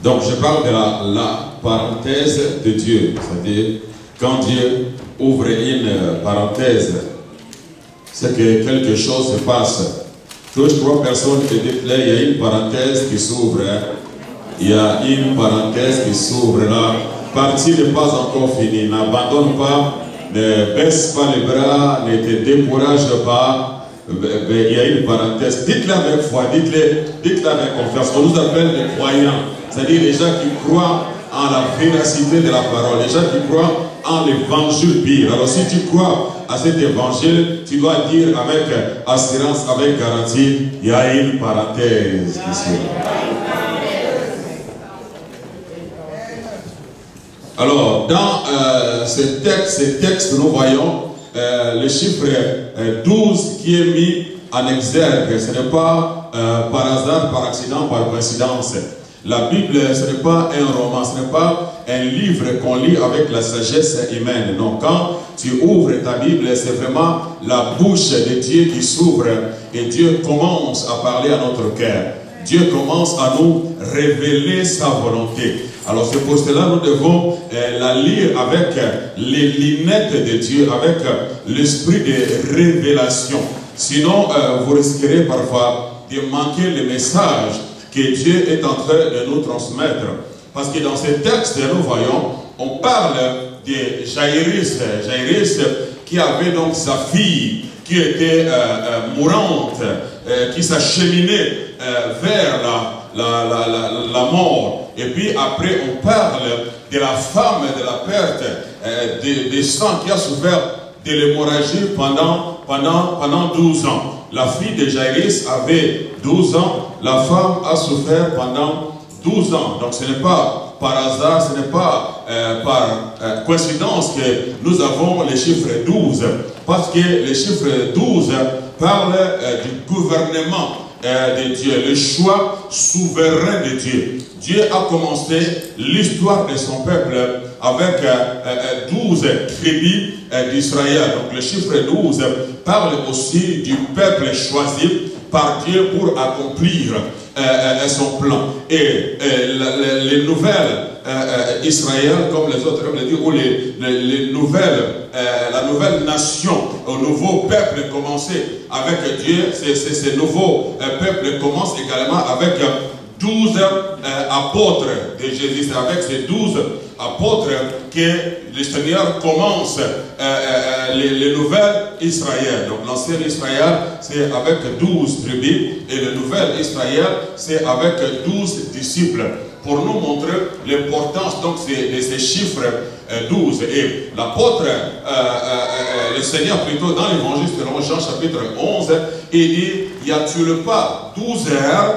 Donc je parle de la parenthèse de Dieu, c'est-à-dire quand Dieu ouvre une parenthèse, c'est que quelque chose se passe. Toutes trois personnes qui disent là, il y a une parenthèse qui s'ouvre. Il y a une parenthèse qui s'ouvre là. Partie n'est pas encore finie. N'abandonne pas, ne baisse pas les bras, ne te décourage pas. Il y a une parenthèse. Dites-le avec foi, dites-le avec confiance. On nous appelle les croyants, c'est-à-dire les gens qui croient en la véracité de la parole, les gens qui croient en l'évangile pire. Alors si tu crois à cet évangile, tu dois dire avec assurance, avec garantie, il y a une parenthèse qui s'ouvre. Alors, dans ce texte, nous voyons le chiffre 12 qui est mis en exergue. Ce n'est pas par hasard, par accident, par coïncidence. La Bible, ce n'est pas un roman, ce n'est pas un livre qu'on lit avec la sagesse humaine. Donc, quand tu ouvres ta Bible, c'est vraiment la bouche de Dieu qui s'ouvre et Dieu commence à parler à notre cœur. Dieu commence à nous révéler sa volonté. Alors c'est pour cela que nous devons la lire avec les lunettes de Dieu, avec l'esprit de révélation. Sinon, vous risquerez parfois de manquer le message que Dieu est en train de nous transmettre. Parce que dans ce texte, nous voyons, on parle de Jaïrus. Jaïrus qui avait donc sa fille qui était mourante, qui s'acheminait vers la mort. Et puis après, on parle de la femme, de la perte des sang qui a souffert de l'hémorragie pendant 12 ans. La fille de Jaïrus avait 12 ans, la femme a souffert pendant 12 ans. Donc ce n'est pas par hasard, ce n'est pas par coïncidence que nous avons le chiffre 12. Parce que le chiffre 12 parle du gouvernement de Dieu, le choix souverain de Dieu. Dieu a commencé l'histoire de son peuple avec 12 tribus d'Israël. Donc le chiffre 12 parle aussi du peuple choisi par Dieu pour accomplir son plan. Et les nouvelles Israël, comme les autres, comme le dit, ou les nouvelles, la nouvelle nation, au nouveau peuple commencé avec Dieu, ces nouveaux peuples commencent également avec 12 apôtres de Jésus. C'est avec ces 12 apôtres que le Seigneur commence les nouvelles Israël. Donc l'ancien Israël, c'est avec 12 tribus, et le nouvel Israël, c'est avec 12 disciples. Pour nous montrer l'importance donc de ces chiffres 12. Et l'apôtre, le Seigneur plutôt dans l'évangile selon Jean chapitre 11, il dit, y a-t-il pas 12 heures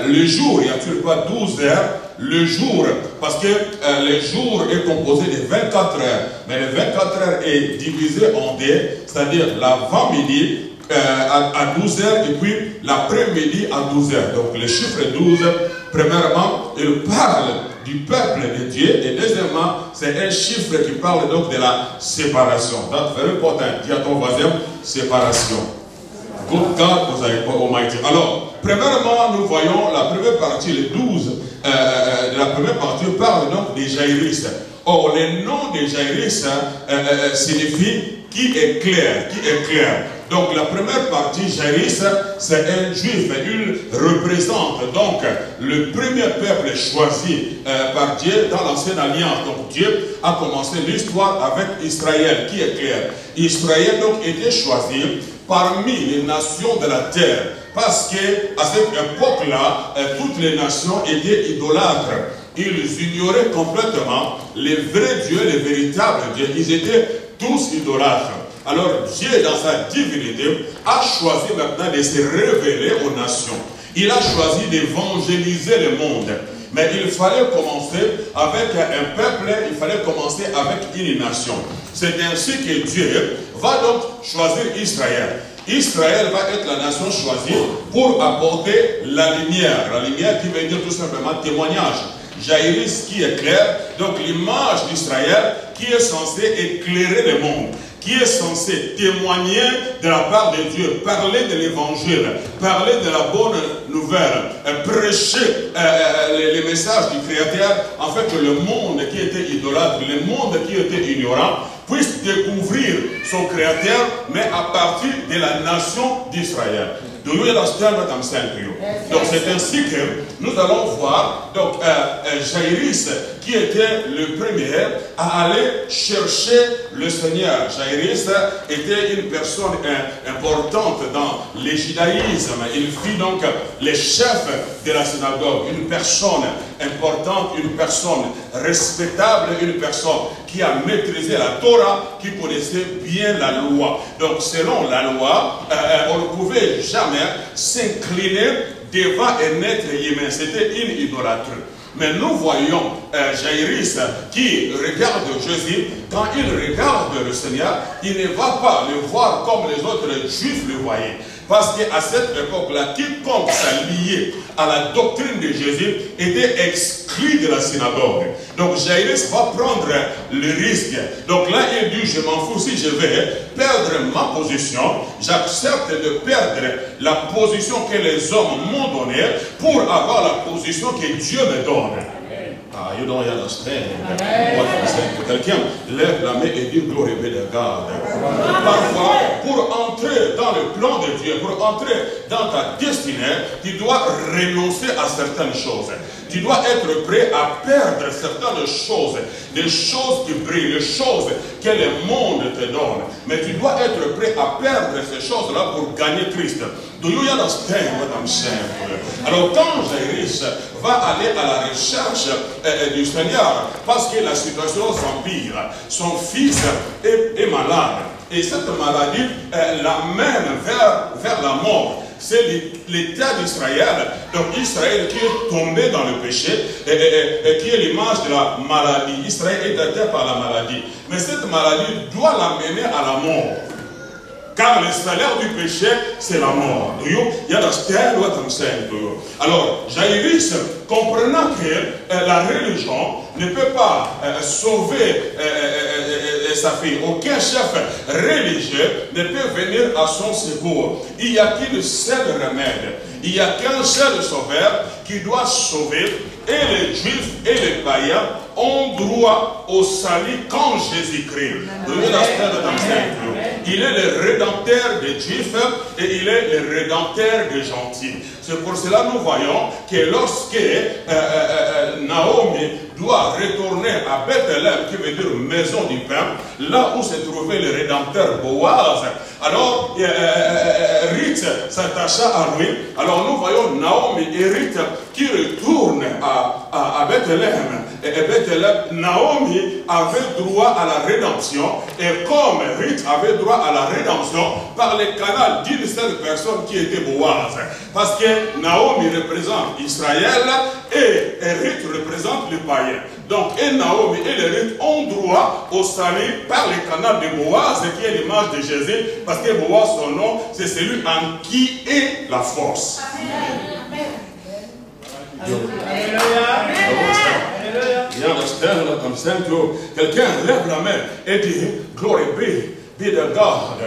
le jour, y a-t-il pas 12 heures le jour, parce que le jour est composé de 24 heures, mais les 24 heures est divisé en deux, c'est-à-dire l'avant-midi à 12 heures et puis l'après-midi à 12 heures. Donc le chiffre 12, premièrement, il parle du peuple de Dieu, et deuxièmement, c'est un chiffre qui parle donc de la séparation. Donc, very important, dis à ton voisin, séparation. Good God, vous avez pas Almighty. Alors, premièrement, nous voyons la première partie, les 12 de la première partie parle donc des Jaïrus. Or, le nom de Jaïrus signifie qui est clair, qui est clair. Donc la première partie, Jaïrus, c'est un juif, il représente donc le premier peuple choisi par Dieu dans l'ancienne alliance. Donc Dieu a commencé l'histoire avec Israël, qui est clair. Israël donc était choisi parmi les nations de la terre, parce que à cette époque-là, toutes les nations étaient idolâtres. Ils ignoraient complètement les vrais dieux, les véritables dieux. Ils étaient tous idolâtres. Alors Dieu, dans sa divinité, a choisi maintenant de se révéler aux nations. Il a choisi d'évangéliser le monde. Mais il fallait commencer avec un peuple, il fallait commencer avec une nation. C'est ainsi que Dieu va donc choisir Israël. Israël va être la nation choisie pour apporter la lumière qui veut dire tout simplement témoignage. Jaïrus qui est clair, donc l'image d'Israël qui est censée éclairer le monde, qui est censé témoigner de la part de Dieu, parler de l'évangile, parler de la bonne nouvelle, prêcher les messages du Créateur, afin que le monde qui était idolâtre, le monde qui était ignorant, puisse découvrir son Créateur, mais à partir de la nation d'Israël. Donc c'est ainsi que nous allons voir donc Jaïrus, qui était le premier à aller chercher le Seigneur. Jaïrus était une personne importante dans le judaïsme. Il fut donc le chef de la synagogue, une personne importante, une personne respectable, une personne qui a maîtrisé la Torah, qui connaissait bien la loi. Donc selon la loi, on ne pouvait jamais s'incliner devant un être humain. C'était une idolâtrie. Mais nous voyons Jaïrus qui regarde Jésus. Quand il regarde le Seigneur, il ne va pas le voir comme les autres juifs le voyaient. Parce qu'à cette époque-là, quiconque s'alliait à la doctrine de Jésus était exclu de la synagogue. Donc Jaïrus va prendre le risque. Donc là, il dit, je m'en fous, si je vais perdre ma position, j'accepte de perdre la position que les hommes m'ont donnée pour avoir la position que Dieu me donne. Ah, you don't understand. Quelqu'un lève la main et dit glory be to God. Parfois, pour entrer dans le plan de Dieu, pour entrer dans ta destinée, tu dois renoncer à certaines choses. Tu dois être prêt à perdre certaines choses, des choses qui brillent, les choses que le monde te donne. Mais tu dois être prêt à perdre ces choses-là pour gagner Christ. Do you understand what I'm saying? Alors quand Jaïrus va aller à la recherche du Seigneur, parce que la situation s'empire, son fils est malade. Et cette maladie l'amène vers la mort. C'est l'état d'Israël. Donc Israël qui est tombé dans le péché, et qui est l'image de la maladie. Israël est atteint par la maladie. Mais cette maladie doit l'amener à la mort. Car le salaire du péché, c'est la mort. Alors, Jaïrus, comprenant que la religion ne peut pas sauver sa fille, aucun chef religieux ne peut venir à son secours. Il n'y a qu'une seule remède. Il n'y a qu'un seul sauveur qui doit sauver. Et les juifs et les païens ont droit au salut quand Jésus-Christ. Il est le rédempteur des juifs et il est le rédempteur des gentils. C'est pour cela que nous voyons que lorsque Naomi doit retourner à Bethléem, qui veut dire maison du pain, là où se trouvait le rédempteur Boaz, alors Ruth s'attacha à lui. Alors nous voyons Naomi et Ruth qui retournent à Bethléem. Et Bethléem, Naomi avait droit à la rédemption. Et comme Ruth avait droit à la rédemption par le canal d'une seule personne qui était Boaz. Parce que Naomi représente Israël et Ruth représente les païens. Donc, et Naomi et les Ruth ont droit au salut par le canal de Boaz, qui est l'image de Jésus, parce que Boaz, son nom, c'est celui en qui est la force. Quelqu'un lève la main et dit, glory be to God.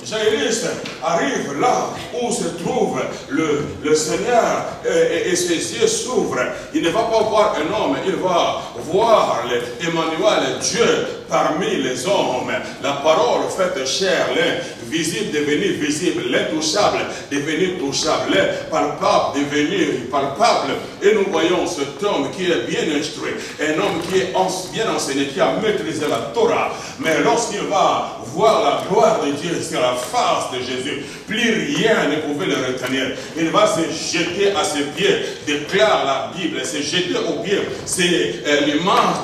Jaïrus arrive là où se trouve le Seigneur et ses yeux s'ouvrent. Il ne va pas voir un homme, il va voir Emmanuel, Dieu parmi les hommes. La parole faite chair, l'invisible devenu visible, l'intouchable devenu touchable, palpable devenu palpable. Et nous voyons cet homme qui est bien instruit, un homme qui est bien enseigné, qui a maîtrisé la Torah. Mais lorsqu'il va voir la gloire de Dieu sur la face de Jésus, plus rien ne pouvait le retenir. Il va se jeter à ses pieds, déclare la Bible, se jeter aux pieds. C'est l'image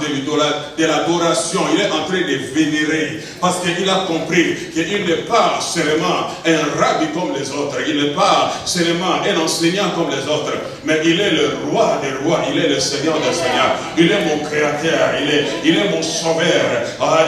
de l'adoration. Il est en train de vénérer parce qu'il a compris qu'il n'est pas seulement un rabbi comme les autres, il n'est pas seulement un enseignant comme les autres, mais il est le roi des rois, il est le Seigneur des seigneurs, il est mon créateur, il est mon sauveur,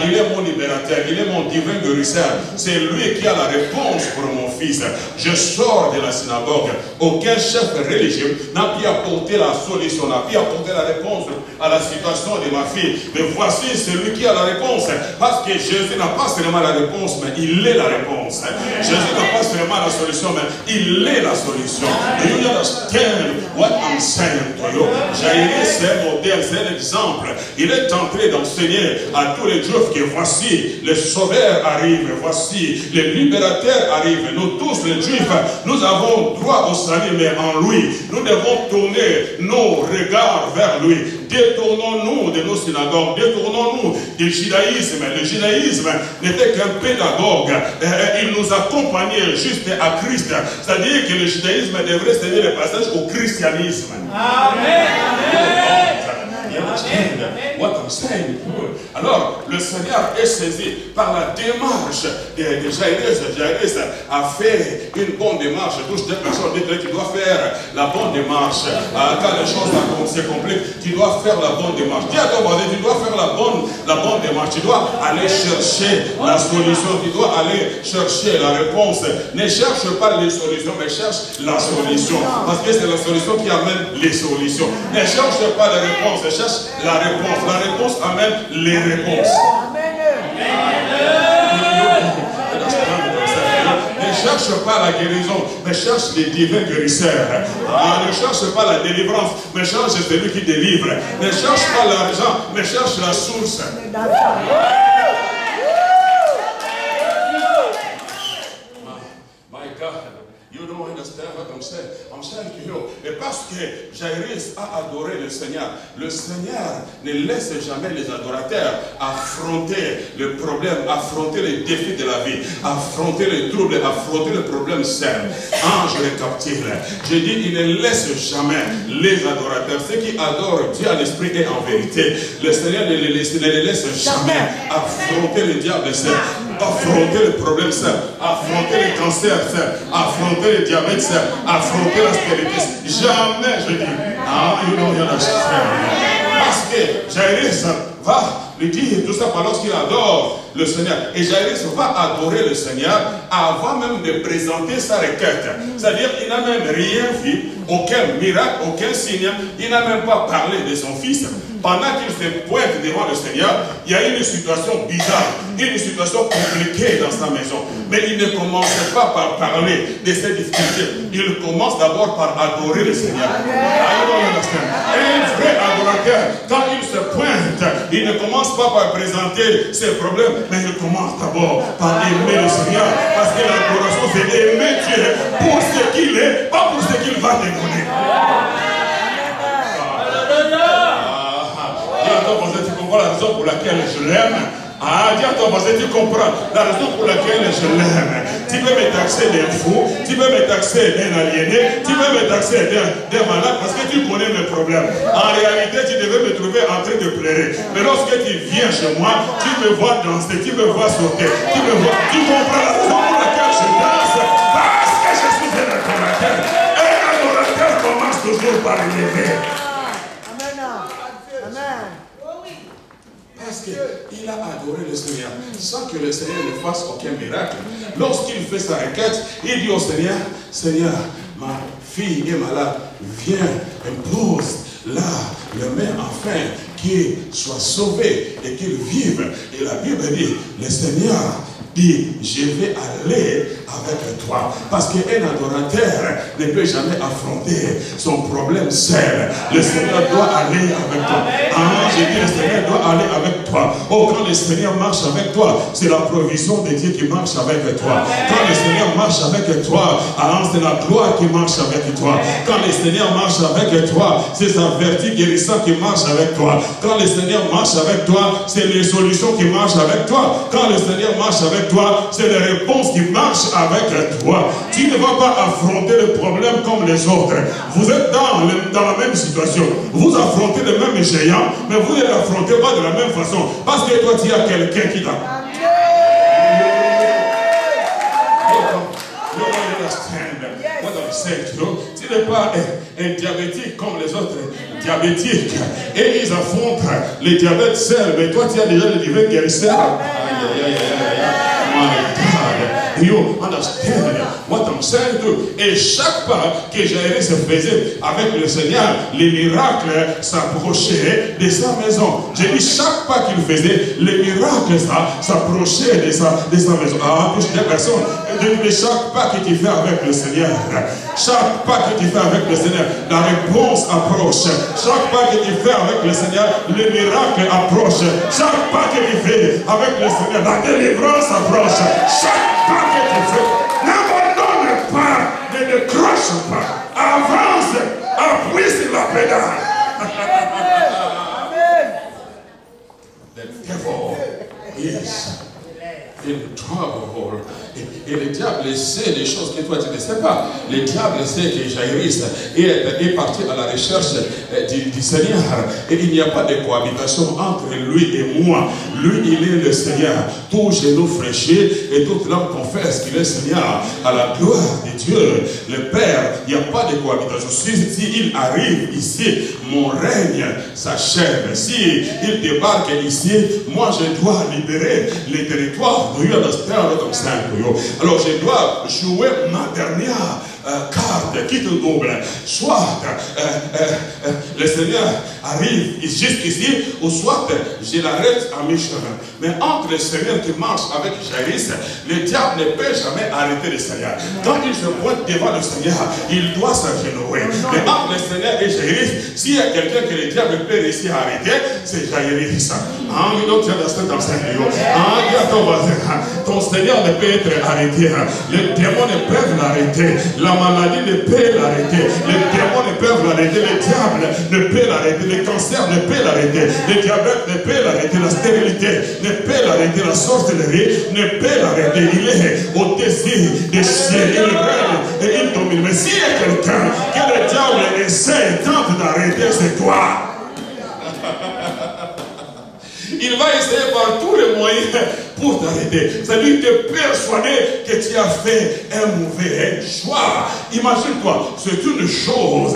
il est mon libérateur, il est mon divin guérisseur. C'est lui qui a la réponse pour mon fils. Je sors de la synagogue. Aucun chef religieux n'a pu apporter la solution, n'a pu apporter la réponse à la situation de ma fille. Mais voici celui qui a la réponse. Parce que Jésus n'a pas seulement la réponse, mais il est la réponse. Jésus n'a pas seulement la solution, mais il est la solution. Do you understand what I'm saying to you? Jairus, c'est un modèle, c'est un exemple. Il est entré d'enseigner à tous les Juifs que voici, le Sauveur arrive, voici, le libérateur arrive. Nous tous les Juifs, nous avons droit au salut, mais en lui. Nous devons tourner nos regards vers lui. Détournons-nous de nos synagogues, détournons-nous du judaïsme. Le judaïsme n'était qu'un pédagogue. Il nous accompagnait juste à Christ. C'est-à-dire que le judaïsme devrait céder le passage au christianisme. Amen. What I'm saying. Alors, le Seigneur est saisi par la démarche de Jairus. Jairus a fait une bonne démarche. Toutes les personnes disent que tu dois faire la bonne démarche. Quand les choses se compliquent, tu dois faire la bonne démarche. Dis à ton voisin, tu dois faire la bonne démarche. Tu dois aller chercher la solution. Tu dois aller chercher la réponse. Ne cherche pas les solutions, mais cherche la solution. Parce que c'est la solution qui amène les solutions. Ne cherche pas les réponses, cherche la réponse. La réponse amène les réponses. Ne cherche pas la guérison, mais cherche les divins guérisseurs. Ne cherche pas la délivrance, mais cherche celui qui délivre. Ne cherche pas l'argent, mais cherche la source. My God. You don't understand what I'm saying. I'm saying to you. Et parce que Jairus a adoré le Seigneur ne laisse jamais les adorateurs affronter le problème, affronter les défis de la vie, affronter les troubles, affronter le problème seul. Je récapitule. Je dis, il ne laisse jamais les adorateurs, ceux qui adorent Dieu en esprit et en vérité. Le Seigneur ne les laisse jamais affronter le diable seul, affronter le problème seul, affronter le cancer seul, affronter le diabète seul, affronter la stérilité. Jamais, je dis. Parce que Jairus va lui dire tout ça lorsqu'il adore le Seigneur. Et Jairus va adorer le Seigneur avant même de présenter sa requête. C'est-à-dire qu'il n'a même rien vu, aucun miracle, aucun signe. Il n'a même pas parlé de son fils. Pendant qu'il se pointe devant le Seigneur, il y a une situation bizarre, une situation compliquée dans sa maison. Mais il ne commence pas par parler de ses difficultés. Il commence d'abord par adorer le Seigneur. Un vrai adorateur, quand il se pointe, il ne commence pas par présenter ses problèmes, mais il commence d'abord par aimer le Seigneur. Parce que l'adoration, c'est aimer Dieu pour ce qu'il est, pas pour ce qu'il va te donner. Tu comprends la raison pour laquelle je l'aime. Dis à ton voisin, tu comprends la raison pour laquelle je l'aime. Tu peux me taxer d'un fou, tu peux me taxer d'un aliéné, tu peux me taxer d'un malade parce que tu connais mes problèmes. En réalité, tu devais me trouver en train de pleurer. Mais lorsque tu viens chez moi, tu me vois danser, tu me vois sauter, tu comprends la raison pour laquelle je danse. Parce que je suis un adorateur. Un adorateur commence toujours par élever. Parce qu'il a adoré le Seigneur sans que le Seigneur ne fasse aucun miracle. Lorsqu'il fait sa requête, il dit au Seigneur, Seigneur, ma fille est malade, viens, impose là, le main afin qu'il soit sauvé et qu'il vive. Et la Bible dit, le Seigneur dit, je vais aller avec toi. Parce qu'un adorateur ne peut jamais affronter son problème seul. Le Seigneur doit aller avec toi. J'ai dit, le Seigneur doit aller avec toi. Oh, quand le Seigneur marche avec toi, c'est la provision de Dieu qui marche avec toi. Quand le Seigneur marche avec toi, c'est la gloire qui marche avec toi. Quand le Seigneur marche avec toi, c'est sa vertu guérissante qui marche avec toi. Quand le Seigneur marche avec toi, c'est les solutions qui marchent avec toi. Quand le Seigneur marche avec toi, c'est les réponses qui marchent avec toi. Tu ne vas pas affronter le problème comme les autres. Vous êtes dans la même situation. Vous affrontez le même géant, mais vous ne l'affrontez pas de la même façon. Parce que toi, tu as quelqu'un qui t'a... Tu n'es pas un diabétique comme les autres diabétiques. Et ils affrontent les diabètes seuls. Mais toi, tu as déjà le divin guérisseur. Do you understand what I'm saying to you? Et chaque pas que Jairus faisait avec le Seigneur, les miracles s'approchaient de sa maison. J'ai dit chaque pas qu'il faisait, les miracles s'approchaient de sa maison. Ah, touche des personnes. De chaque pas que tu fais avec le Seigneur, chaque pas que tu fais avec le Seigneur, la réponse approche. Chaque pas que tu fais avec le Seigneur, le miracle approche. Chaque pas que tu fais avec le Seigneur, la délivrance approche. Chaque pas que tu fais, n'abandonne pas, ne décroche pas, avance, appuie sur la pédale. The devil is in trouble. Et le diable sait des choses que toi tu ne sais pas. Le diable sait que Jairus est parti à la recherche du Seigneur. Et il n'y a pas de cohabitation entre lui et moi. Lui, il est le Seigneur. Tout genou fléché et toute langue confesse qu'il est Seigneur. À la gloire de Dieu, le Père, il n'y a pas de cohabitation. S'il arrive ici, mon règne s'achève. S'il débarque ici, moi je dois libérer les territoires. Alors je dois jouer ma dernière carte qui te double. Soit le Seigneur arrive jusqu'ici, ou soit je l'arrête à mi-chemin. Mais entre le Seigneur qui marche avec Jairus, le diable ne peut jamais arrêter le Seigneur. Quand il se pointe devant le Seigneur, il doit s'agenouiller. Mais entre le Seigneur et Jairus, s'il y a quelqu'un que le diable peut réussir à arrêter, c'est Jairus. Ton Seigneur ne peut être arrêté. Les démons ne peuvent l'arrêter. La maladie ne peut l'arrêter. Les démons ne peuvent l'arrêter. Le diable ne peut l'arrêter. Le cancer ne peut l'arrêter. Le diabète ne peut l'arrêter. La stérilité ne peut l'arrêter. La sorcellerie ne peut l'arrêter. Il est au-dessus des cieux. Il règne et il domine. Mais s'il y a quelqu'un que le diable essaie, tente d'arrêter, c'est toi. Il va essayer par tous les moyens pour t'arrêter. C'est-à-dire te persuader que tu as fait un mauvais choix. Imagine-toi, c'est une chose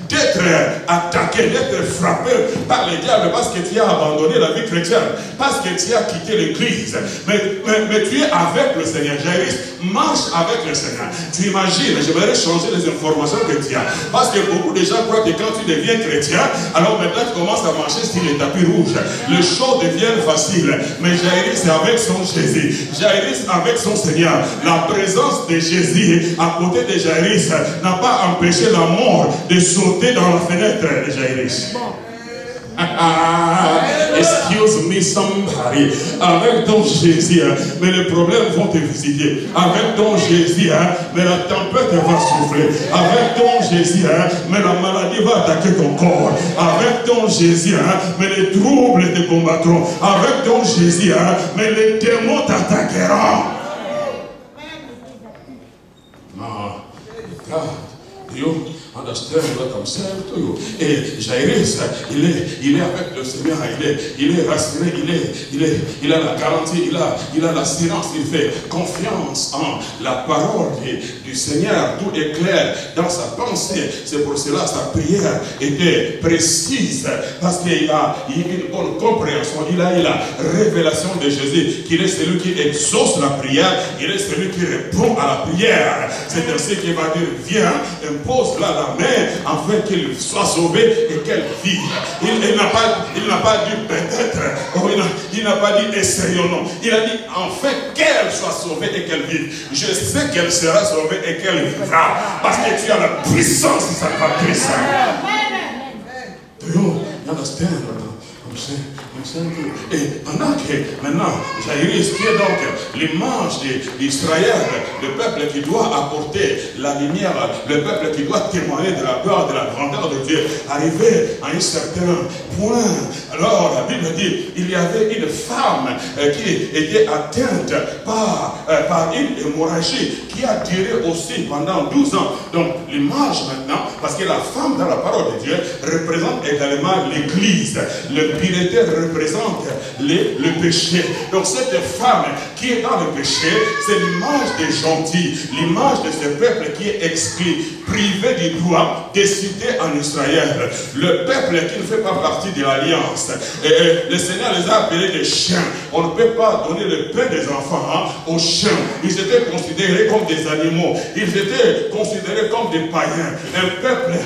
d'être attaqué, d'être frappé par le diable parce que tu as abandonné la vie chrétienne, parce que tu as quitté l'église. Mais tu es avec le Seigneur. Jairus marche avec le Seigneur. Tu imagines, j'aimerais changer les informations que tu as. Parce que beaucoup de gens croient que quand tu deviens chrétien, alors maintenant tu commences à marcher sur les tapis rouges. Le show devient facile. Mais Jairus est avec son Jésus. Jairus avec son Seigneur. La présence de Jésus à côté de Jairus n'a pas empêché la mort de sauter dans la fenêtre de Jairus. Excuse me somebody. Avec ton Jésus, mais les problèmes vont te visiter. Avec ton Jésus, mais la tempête va souffler. Avec ton Jésus, mais la maladie va attaquer ton corps. Avec ton Jésus, mais les troubles te combattront. Avec ton Jésus, mais les démons t'attaqueront. You understand what I'm saying to you? Et Jairus, il est avec le Seigneur, il est rassuré, il a la garantie, il a l'assurance, il fait confiance en la parole du Seigneur. Tout est clair dans sa pensée. C'est pour cela que sa prière était précise, parce qu'il a une bonne compréhension. Il a eu la révélation de Jésus, qu'il est celui qui exauce la prière, il est celui qui répond à la prière. C'est ainsi qu'il va dire, viens, impose là la main afin qu'il soit sauvé et qu'elle vive. Il n'a pas dit peut-être, il n'a pas dit essayons, non. Il a dit enfin qu'elle soit sauvée et qu'elle vive. Je sais qu'elle sera sauvée et qu'elle vivra parce que tu as la puissance de sa matrice. Do you understand? Et pendant que maintenant Jairus, qui est donc l'image d'Israël, le peuple qui doit apporter la lumière, le peuple qui doit témoigner de la gloire, de la grandeur de Dieu, arrivé à un certain point. Alors la Bible dit, il y avait une femme qui était atteinte par une hémorragie qui a duré aussi pendant 12 ans. Donc l'image maintenant, parce que la femme dans la parole de Dieu représente également l'église. Le piété représente le péché. Donc cette femme qui est dans le péché, c'est l'image des gentils, l'image de ce peuple qui est exclu, privé du droit décidé en Israël. Le peuple qui ne fait pas partie de l'alliance. Le Seigneur les a appelés des chiens. On ne peut pas donner le pain des enfants aux chiens. Ils étaient considérés comme des animaux. Ils étaient considérés comme des païens. Un peuple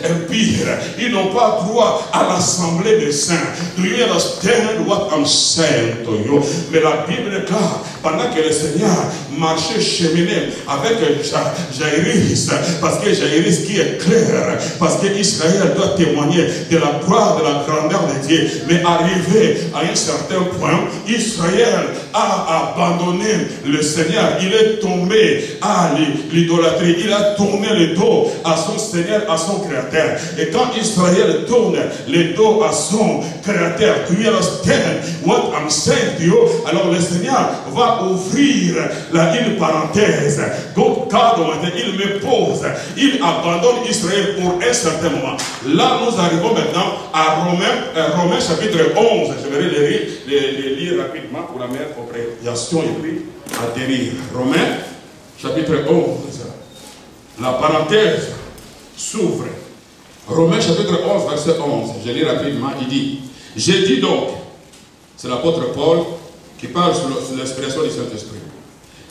impie. Ils n'ont pas droit à l'assemblée des saints. Do you understand what I'm saying to you? Mais la Bible est claire. Pendant que le Seigneur marchait, cheminait avec Jaïrus, parce que Jaïrus qui est clair, parce qu'Israël doit témoigner de la gloire, de la grandeur de Dieu. Mais arrivé à un certain point, Israël a abandonné le Seigneur. Il est tombé à l'idolâtrie. Il a tourné le dos à son Seigneur, à son Créateur. Et quand Israël tourne le dos à son Créateur, what I'm saying to you, alors le Seigneur va ouvrir une parenthèse. Donc, il me pose, il abandonne Israël pour un certain moment. Là, nous arrivons maintenant à Romains chapitre 11. Je vais les lire rapidement pour la meilleure compréhension et puis atterrir. Romains chapitre 11. La parenthèse s'ouvre. Romains chapitre 11, verset 11. Je lis rapidement. Il dit, j'ai dit donc, c'est l'apôtre Paul qui parle sur l'expression du Saint-Esprit.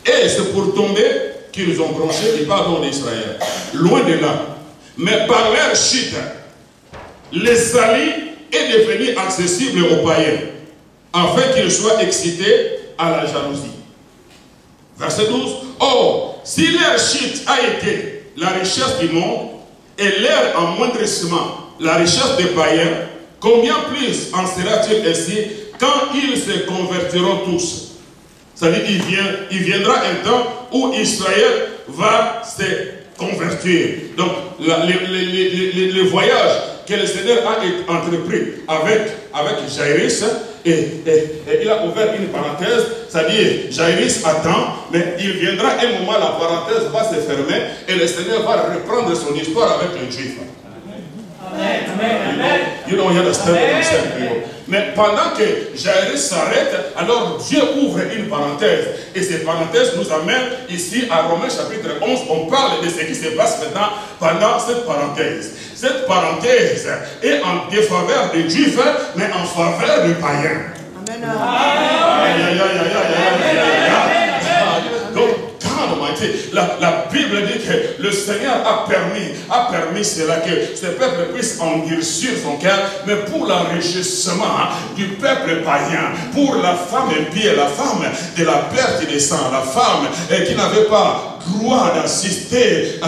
Et c'est pour tomber qu'ils ont branché les pardons d'Israël. Loin de là. Mais par leur chute, le salut est devenu accessible aux païens, afin qu'ils soient excités à la jalousie. Verset 12. Or, si leur chute a été la richesse du monde, et leur amoindrissement, la richesse des païens, combien plus en sera-t-il ainsi quand ils se convertiront tous? C'est-à-dire il viendra un temps où Israël va se convertir. Donc, le voyage que le Seigneur a entrepris avec Jaïrus, et il a ouvert une parenthèse, c'est-à-dire Jaïrus attend, mais il viendra un moment, la parenthèse va se fermer et le Seigneur va reprendre son histoire avec les Juifs. Amen. Amen. You don't understand what I'm saying. Mais pendant que Jaïrus s'arrête, alors Dieu ouvre une parenthèse. Et cette parenthèse nous amène ici à Romains chapitre 11. On parle de ce qui se passe maintenant pendant cette parenthèse. Cette parenthèse est en défaveur des Juifs, mais en faveur des païens. Amen. Donc, la Bible dit que le Seigneur a permis cela, que ce peuple puisse endurcir son cœur, mais pour l'enrichissement du peuple païen, pour la femme impie, la femme de la perte des sangs, la femme qui n'avait pas droit d'assister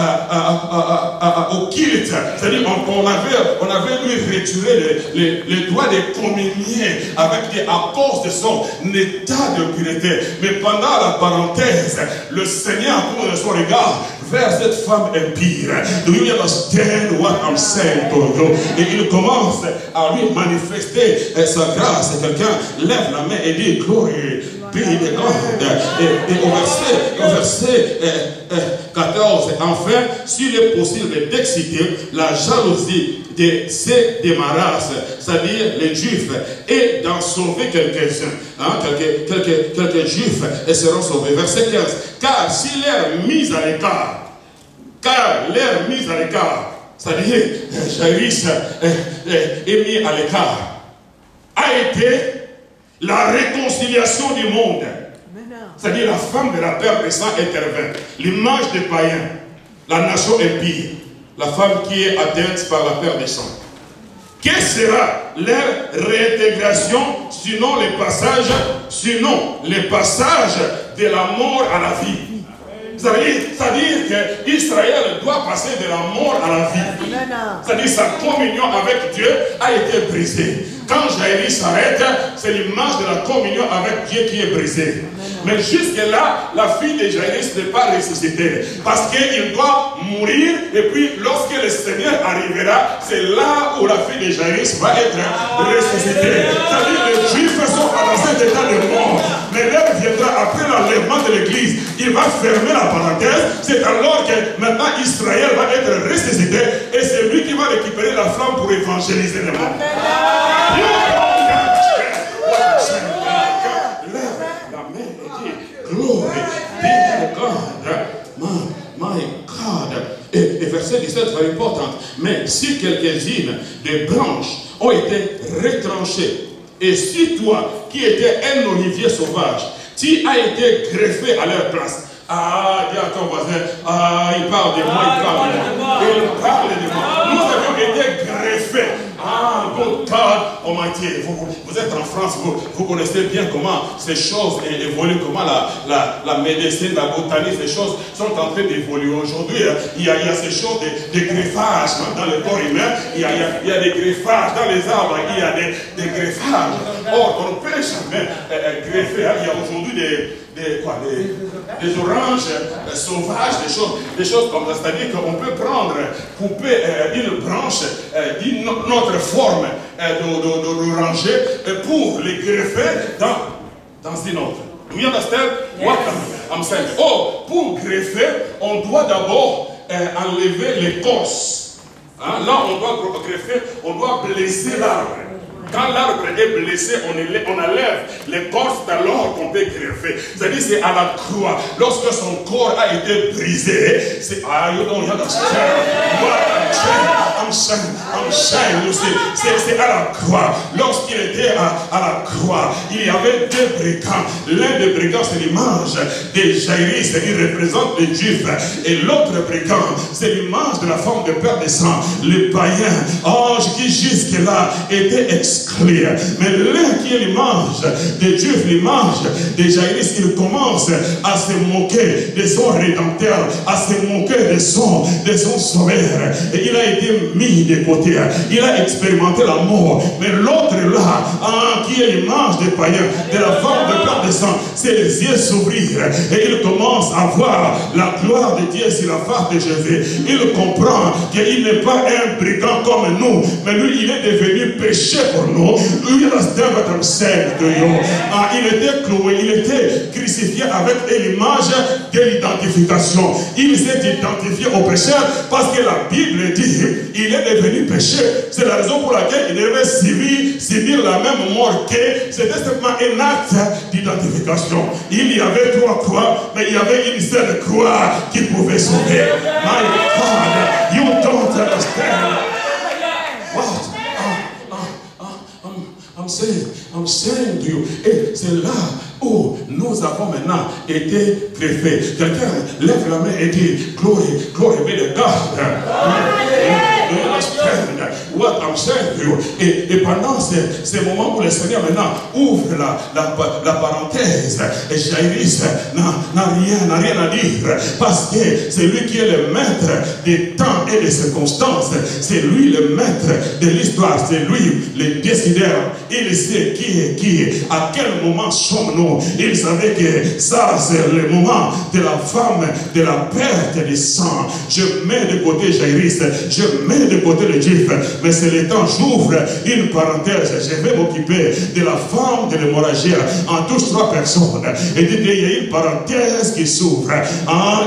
au culte. C'est-à-dire on avait lui retiré les droits de communier avec à cause de son état de pureté. Mais pendant la parenthèse, le Seigneur tourne son regard vers cette femme impie. Do you understand what I'm saying to you? Et il commence à lui manifester sa grâce. Quelqu'un lève la main et dit glory. Et au verset 14, enfin, s'il est possible d'exciter la jalousie de ces démarrages, c'est-à-dire les Juifs, et d'en sauver quelques-uns, quelques Juifs et seront sauvés. Verset 15, car si l'air mis à l'écart, c'est-à-dire Jaïrus est mis à l'écart, a été la réconciliation du monde. C'est-à-dire la femme de la perte de sang intervient. L'image des païens, la nation impie, la femme qui est atteinte par la perte de sang. Quelle sera leur réintégration sinon le passage de la mort à la vie? C'est-à-dire qu'Israël doit passer de la mort à la vie. C'est-à-dire sa communion avec Dieu a été brisée. Quand Jaïrus s'arrête, c'est l'image de la communion avec Dieu qui est brisée. Mais jusque-là, la fille de Jaïrus n'est pas ressuscitée. Parce qu'il doit mourir. Et puis, lorsque le Seigneur arrivera, c'est là où la fille de Jaïrus va être ressuscitée. C'est-à-dire que les Juifs sont dans cet état de mort. Mais l'heure viendra après l'enlèvement de l'Église. Il va fermer la parenthèse. C'est alors que maintenant Israël va être ressuscité. Et c'est lui qui va récupérer la flamme pour évangéliser les mondes. verset 17 est important. Mais si quelques-unes des branches ont été retranchées, et si toi, qui étais un olivier sauvage, tu as été greffé à leur place. Ah, dis à ton voisin, ah, il parle de moi, il parle de moi. Il parle de moi. Nous avons été greffés. Ah, good God Almighty. Vous êtes en France, vous connaissez bien comment ces choses évoluent, comment la médecine, la botanique, ces choses sont en train d'évoluer. Aujourd'hui, il y a ces choses de greffage dans le corps humain, il y a des greffages dans les arbres, il y a des greffages. Or, on ne peut jamais greffer. Il y a aujourd'hui des oranges sauvages, des choses comme ça. C'est-à-dire qu'on peut couper une branche d'une autre forme d'oranger pour les greffer dans une autre. Do you understand what I'm saying? Oh, pour greffer, on doit d'abord enlever l'écorce. Hein? Là, on doit greffer, on doit blesser l'arbre. Quand l'arbre est blessé, on enlève l'écorce alors qu'on peut greffer. C'est-à-dire c'est à la croix. Lorsque son corps a été brisé, c'est c'est à la croix. Lorsqu'il était à la croix, il y avait deux brigands. L'un des brigands, c'est l'image de Jairus, il représente les Juifs. Et l'autre brigand, c'est l'image de la femme de père de sang, le païen, ange qui jusque-là était exclu. Mais l'un qui est l'image des Juifs, l'image de Jairus, il commence à se moquer de son rédempteur, à se moquer de son sauveur. Et il a été mis de côté. Il a expérimenté la mort. Mais l'autre là, qui est l'image des païens, de la femme de père de sang, ses yeux s'ouvrirent et il commence à voir la gloire de Dieu sur la face de Jésus. Il comprend qu'il n'est pas un brigand comme nous, mais lui, il est devenu péché pour nous. Lui, il était cloué, il était crucifié avec l'image de l'identification. Il s'est identifié au pécheur parce que la Bible dit il est devenu péché. C'est la raison pour laquelle il devait subir la même mort que c'était simplement un acte d'identification. Il y avait trois croix, mais il y avait une seule croix qui pouvait sauver. My God, you don't understand. What? I'm saying to you. Et c'est là où nous avons maintenant été greffés. Quelqu'un lève la main et dit, glory be to God. What I'm saying to you. Et pendant ces moments où le Seigneur maintenant ouvre la parenthèse, et Jairus n'a rien à dire, parce que c'est lui qui est le maître des temps et des circonstances, c'est lui le maître de l'histoire, c'est lui le décideur. Il sait qui est qui, à quel moment sommes-nous. Il savait que ça c'est le moment de la femme, de la perte de sang. Je mets de côté Jairus, je mets de côté le Juif, mais c'est le temps, j'ouvre une parenthèse, je vais m'occuper de la femme de l'hémorragie. En touche trois personnes, et il y a une parenthèse qui s'ouvre.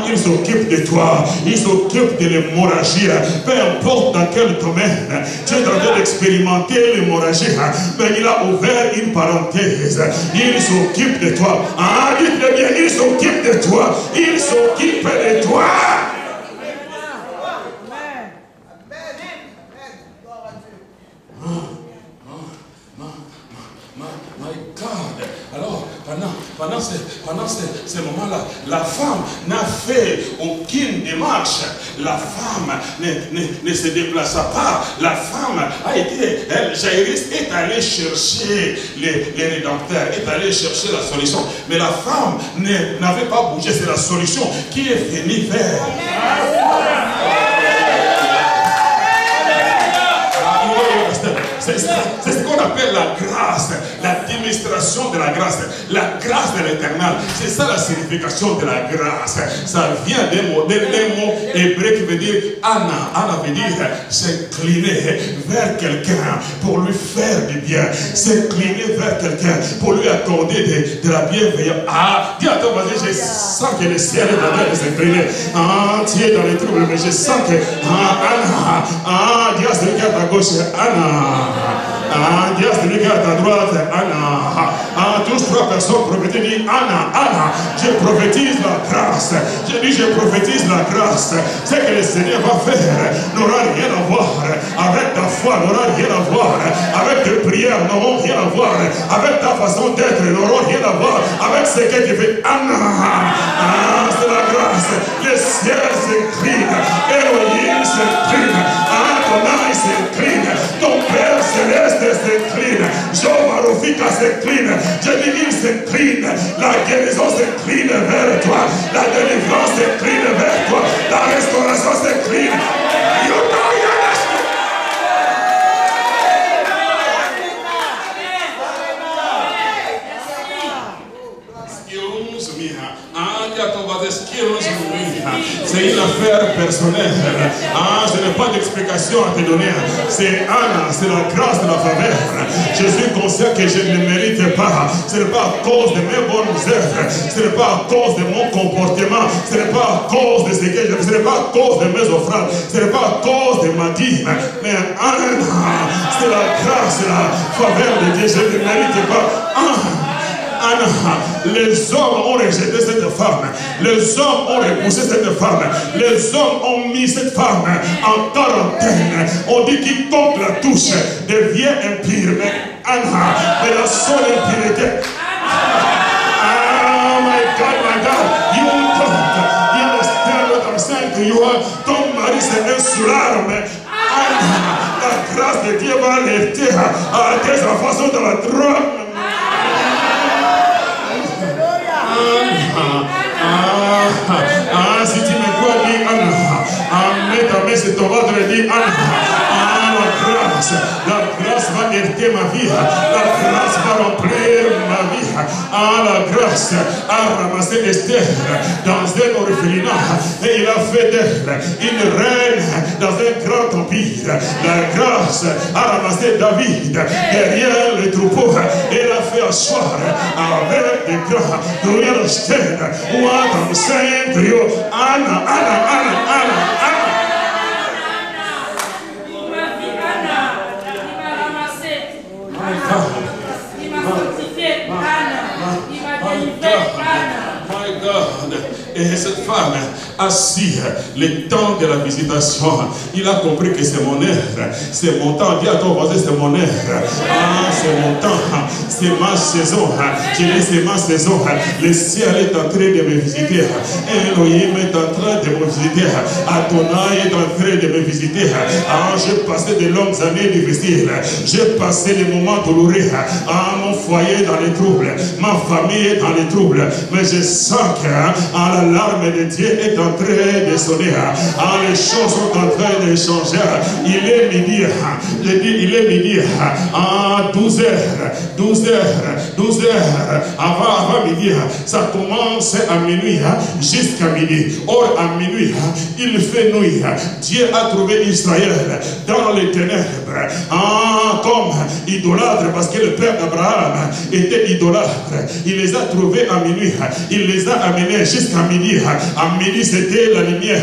Il s'occupe de toi, il s'occupe de l'hémorragie, peu importe dans quel domaine tu es en train d'expérimenter l'hémorragie, mais il a ouvert une parenthèse. Il s'occupe de toi. Dites-le bien, il s'occupe de toi. Il s'occupe de toi. My God. Alors, pendant ces moments-là, la femme n'a fait aucune démarche. La femme ne se déplaça pas. La femme a été, Jairus est allé chercher les rédempteurs, est allé chercher la solution. Mais la femme n'avait pas bougé, c'est la solution qui est venue vers. C'est ce qu'on appelle la grâce, l'administration de la grâce de l'éternel. C'est ça la signification de la grâce. Ça vient des mots hébreux qui veut dire Anna. Anna veut dire s'incliner vers quelqu'un pour lui faire du bien. S'incliner vers quelqu'un pour lui accorder de la bienveillance. Dis à ton voisin, je sens que le ciel est en train de s'incliner. Tu es dans les troubles, mais je sens que Anna. Dis à celui qui est à ta gauche, Anna. Dis à celui qui est à ta droite, Anna. Tous trois personnes prophétisent, dit Anna, Anna, je prophétise la grâce. Je dis, je prophétise la grâce. Ce que le Seigneur va faire n'aura rien à voir avec ta foi, n'aura rien à voir avec tes prières, n'auront rien à voir avec ta façon d'être, n'auront rien à voir avec ce que tu fais. Anna, c'est la grâce. Le ciel s'incline, Elohim s'incline, Adonai s'incline, ton Père céleste s'incline, Jehovah Rofika s'incline, je dis il s'incline, la guérison s'incline vers toi, la délivrance s'incline vers toi, la restauration s'incline. C'est une affaire personnelle. Je n'ai pas d'explication à te donner. C'est Anna, c'est la grâce de la faveur. Je suis conscient que je ne le mérite pas. Ce n'est pas à cause de mes bonnes œuvres. Ce n'est pas à cause de mon comportement. Ce n'est pas à cause de ce que je fais. Ce n'est pas à cause de mes offrandes. Ce n'est pas à cause de ma dîme. Mais Anna, c'est la grâce, la faveur de Dieu. Je ne le mérite pas. Anna, les hommes ont rejeté cette femme, les hommes ont repoussé cette femme, les hommes ont mis cette femme en quarantaine. On dit quiconque la touche devient impur. Mais Anna, mais la seule impureté. Oh my God, you understand what I'm saying to you? Ton mari c'est un soulard, mais Anna, la grâce de Dieu va alerter à tes enfants sont dans la drogue. Si tu me crois, dis Anna. Mets ta main sur ton ventre et dis Anna. La grâce va hériter ma vie. La grâce va remplir ma vie. La grâce a ramassé Esther dans un orphelinat et il a fait d'elle une reine dans un grand empire. La grâce a ramassé David derrière les troupeaux et l'a fait asseoir avec des grands. Do you understand what I'm saying to you? Anna, Anna, Anna, Anna, Anna. My God. Et cette femme assise le temps de la visitation, il a compris que c'est mon heure, c'est mon temps. Dis à ton voisin, c'est mon heure. C'est mon temps, c'est ma saison. Je dis c'est ma saison. Le ciel est en train de me visiter. Elohim est en train de me visiter. Adonai est en train de me visiter. J'ai passé de longues années difficiles. J'ai passé des moments douloureux. Mon foyer est dans les troubles. Ma famille est dans les troubles. Mais je sens que la larme de Dieu est en train de sonner. Les choses sont en train de changer. Il est midi. Je dis, il est midi. 12 heures. Avant midi. Ça commence à minuit jusqu'à midi. Or, à minuit, il fait nuit. Dieu a trouvé Israël dans les ténèbres. Comme idolâtre, parce que le père d'Abraham était idolâtre. Il les a trouvés à minuit. Il les a amenés jusqu'à midi. À midi, c'était la lumière.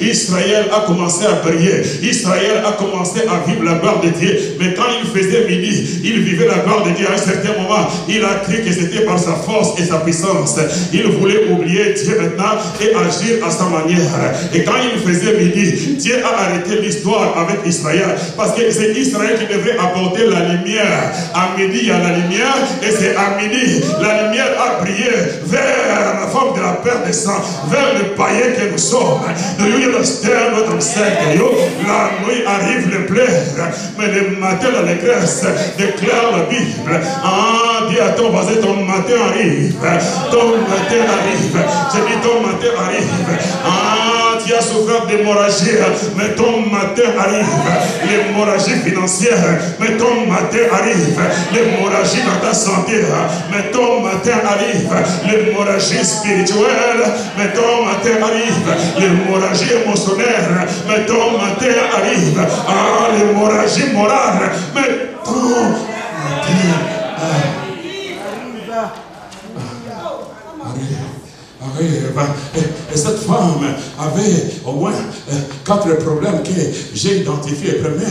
Israël a commencé à briller. Israël a commencé à vivre la gloire de Dieu. Mais quand il faisait midi, il vivait la gloire de Dieu. À un certain moment, il a cru que c'était par sa force et sa puissance. Il voulait oublier Dieu maintenant et agir à sa manière. Et quand il faisait midi, Dieu a arrêté l'histoire avec Israël. Parce que c'est Israël qui devrait apporter la lumière. À midi, il y a la lumière. Et c'est à midi, la lumière a brillé vers la forme de la perte de sang, vers le païen que nous sommes. Do you understand what I'm saying? La nuit arrive le plaire, mais le matin l'allégresse déclare la Bible. Dis à ton voisin, ton matin arrive. Ton matin arrive. J'ai dit ton matin arrive. Tu as souffert d'hémorragie, mais ton matin arrive. L'hémorragie financière, mais ton matin arrive. L'hémorragie dans ta santé, mais ton matin arrive. L'hémorragie spirituelle, mais ton matin arrive. L'hémorragie émotionnelle, mais ton matin arrive. L'hémorragie morale, mais ton matin arrive. arrive. Et cette femme avait au moins 4 problèmes que j'ai identifiés. Premier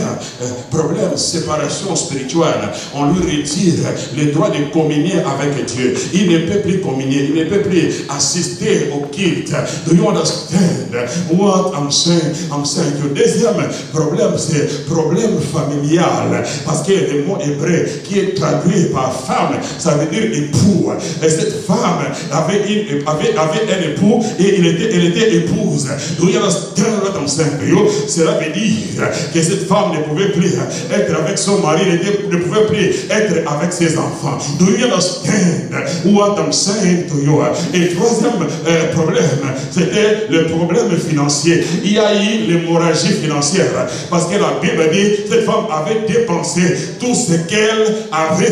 problème, séparation spirituelle. On lui retire le droit de communier avec Dieu. Il ne peut plus communier, il ne peut plus assister au culte. Do you understand what I'm saying? Le deuxième problème, c'est problème familial. Parce que le mot hébreu qui est traduit par femme, ça veut dire époux. Et cette femme avait un époux et elle était épouse. Do you understand what I'm saying? Cela veut dire que cette femme ne pouvait plus être avec son mari, ne pouvait plus être avec ses enfants. Do you understand what I'm saying to you? Et troisième problème, c'était le problème financier. Il y a eu l'hémorragie financière. Parce que la Bible dit cette femme avait dépensé tout ce qu'elle avait.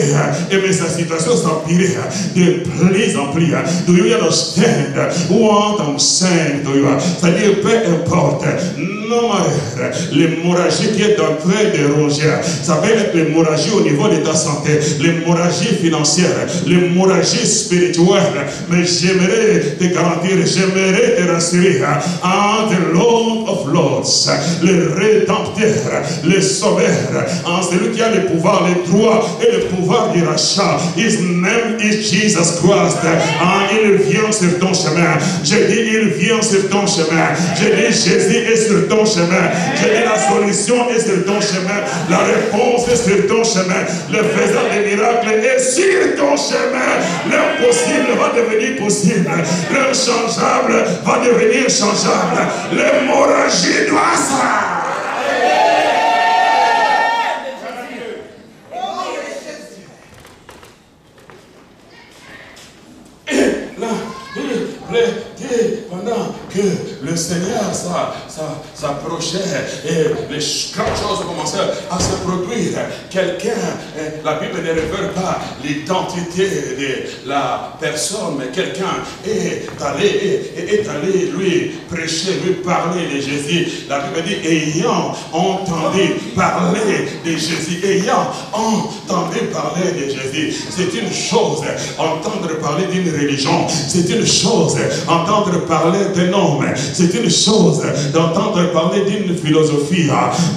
Et mais sa situation s'empirait de plus en plus. Do you understand what I'm saying to you? C'est-à-dire, peu importe, non matter, l'hémorragie qui est en train de ronger, ça peut être l'hémorragie au niveau de ta santé, l'hémorragie financière, l'hémorragie spirituelle. Mais j'aimerais te garantir, j'aimerais te rassurer, en the Lord of Lords, le rédempteur, le sauveur, en celui qui a le pouvoir, le droit et le pouvoir du rachat. His name is Jesus Christ. Il vient sur ton chemin. J'ai dit, il vient sur ton chemin. J'ai dit, Jésus est sur ton chemin. J'ai dit, la solution est sur ton chemin. La réponse est sur ton chemin. Le faiseur des miracles est sur ton chemin. L'impossible va devenir possible. L'inchangeable va devenir changeable. L'hémorragie doit ça. Pendant que le Seigneur s'approchait et les grandes choses commençaient à se produire, quelqu'un, la Bible ne révèle pas l'identité de la personne, mais quelqu'un est allé lui prêcher, lui parler de Jésus. La Bible dit, ayant entendu parler de Jésus, ayant entendu parler de Jésus. C'est une chose, entendre parler d'une religion, c'est une chose, entendre parler d'un homme, c'est une chose d'entendre parler d'une philosophie,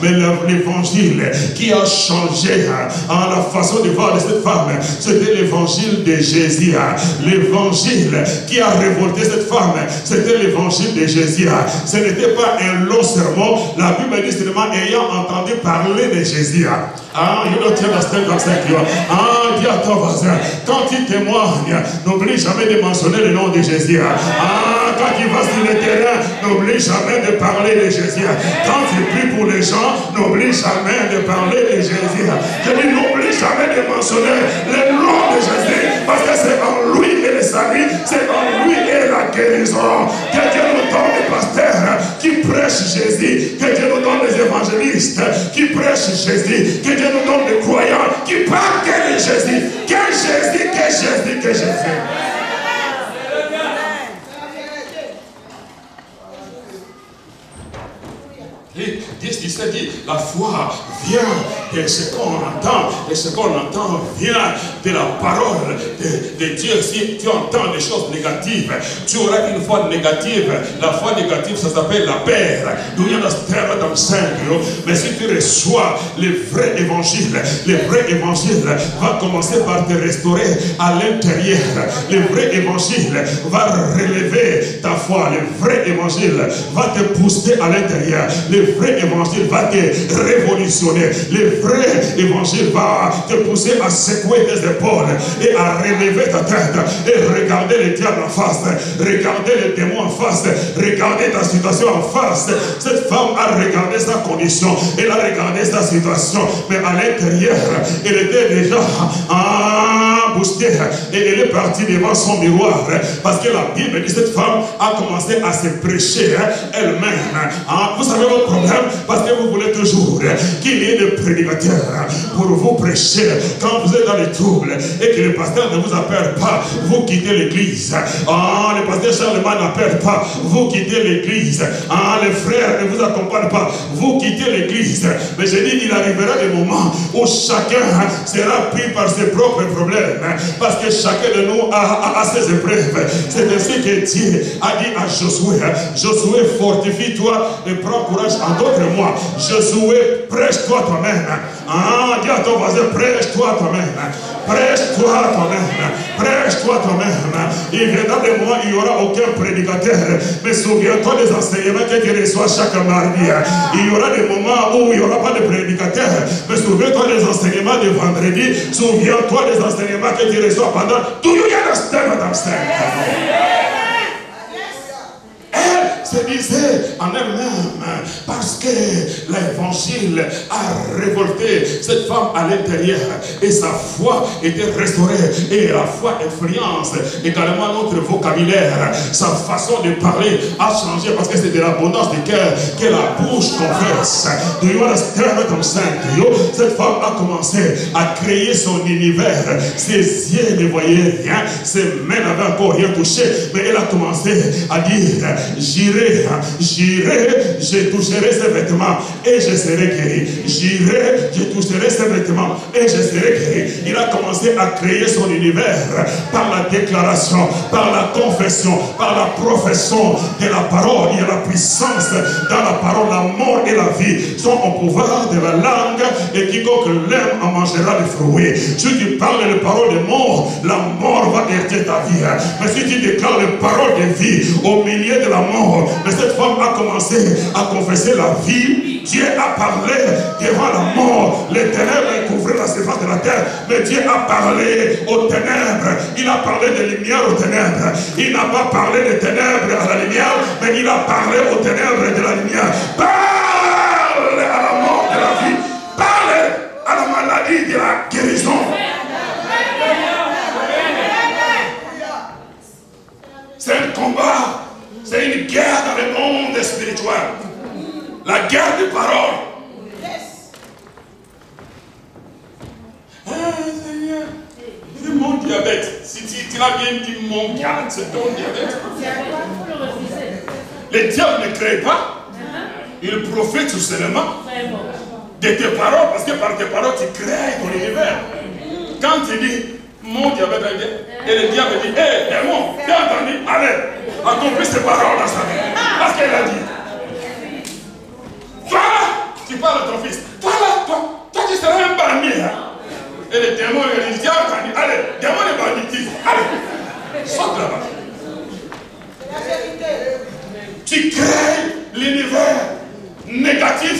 mais l'évangile qui a changé la façon de voir de cette femme, c'était l'évangile de Jésus. L'évangile qui a révolté cette femme, c'était l'évangile de Jésus. Ce n'était pas un long sermon, la Bible dit seulement ayant entendu parler de Jésus. You don't understand what's like you. Dis à ton voisin, quand il témoigne, n'oublie jamais de mentionner le nom de Jésus. Quand il va sur le terrain, n'oublie jamais de parler de Jésus. Quand il prie pour les gens, n'oublie jamais de parler de Jésus. Je dis, n'oublie jamais de mentionner le nom de Jésus, parce que c'est en lui et le salut, c'est en lui et la guérison. Que Dieu nous donne des pasteurs qui prêchent Jésus, que Dieu nous donne des évangélistes qui prêchent Jésus, que Dieu nous donne des croyants qui parlent que de Jésus, que Jésus, que Jésus, que Jésus. 10-17 dit, la foi vient de ce qu'on entend, et ce qu'on entend vient de la parole de Dieu. Si tu entends des choses négatives, tu auras une foi négative. La foi négative, ça s'appelle la peur. Mais si tu reçois le vrai évangile va commencer par te restaurer à l'intérieur. Le vrai évangile va relever ta foi. Le vrai évangile va te booster à l'intérieur. Le vrai évangile va te révolutionner. Le vrai évangile va te pousser à secouer tes épaules et à relever ta tête et regarder le diable en face, regarder les démons en face, regarder ta situation en face. Cette femme a regardé sa condition, elle a regardé sa situation, mais à l'intérieur, elle était déjà boostée et elle est partie devant son miroir, parce que la Bible dit cette femme a commencé à se prêcher elle-même. Vous savez votre problème parce que vous voulez toujours qu'il y ait des prédicateurs pour vous prêcher. Quand vous êtes dans les troubles et que le pasteur ne vous appelle pas, vous quittez l'église. Le pasteur Charlemagne n'appelle pas, vous quittez l'église. Les frères ne vous accompagnent pas, vous quittez l'église. Mais je dis, il arrivera des moments où chacun sera pris par ses propres problèmes. Parce que chacun de nous a ses épreuves. C'est ainsi que Dieu a dit à Josué, Josué, fortifie-toi et prends courage. En d'autres mots, Josué, prêche-toi toi-même. Dis à ton voisin, prêche-toi toi-même. Prêche-toi toi-même. Prêche-toi toi-même. Il viendra des moments où il n'y aura aucun prédicateur. Mais souviens-toi des enseignements que tu reçois chaque mardi. Il y aura des moments où il n'y aura pas de prédicateur. Mais souviens-toi des enseignements de vendredi. Souviens-toi des enseignements que tu reçois pendant. Do you understand what I'm saying? Se disait en elle-même parce que l'évangile a révolté cette femme à l'intérieur et sa foi était restaurée et la foi influence également notre vocabulaire, sa façon de parler a changé parce que c'est de l'abondance du cœur que la bouche confesse. Do you understand what I'm saying? Cette femme a commencé à créer son univers. Ses yeux ne voyaient rien, ses mains n'avaient encore rien touché, mais elle a commencé à dire j'irai, je toucherai ses vêtements et je serai guéri. J'irai, je toucherai ses vêtements et je serai guéri. Il a commencé à créer son univers par la déclaration, par la confession, par la profession de la parole. Il y a la puissance dans la parole. La mort et la vie sont au pouvoir de la langue et quiconque l'aime en mangera les fruits. Si tu parles les paroles de mort, la mort va hériter ta vie. Mais si tu déclares les paroles de vie au milieu de la mort, mais cette femme a commencé à confesser la vie. Dieu a parlé devant la mort. Les ténèbres couvraient la surface de la terre. Mais Dieu a parlé aux ténèbres. Il a parlé de lumière aux ténèbres. Il n'a pas parlé des ténèbres à la lumière, mais il a parlé aux ténèbres de la lumière. Parle à la mort de la vie. Parle à la maladie de la guérison. C'est un combat. C'est une guerre dans le monde spirituel. La guerre des paroles. Seigneur, c'est mon diabète. Si tu l'as bien dit, mon diabète, c'est ton diabète. Le diable ne crée pas. Il profite seulement de tes paroles, parce que par tes paroles, tu crées ton univers. Quand tu dis, mon diabète, et le diable dit, hé, démon, t'as entendu, allez, accomplis ces paroles dans sa vie. Parce qu'elle a dit, toi là, tu parles à ton fils, toi là, toi tu seras un bandit. Et le démon, il dit, t'as entendu, allez, démon de banditisme, allez, saute là-bas. Tu crées l'univers négatif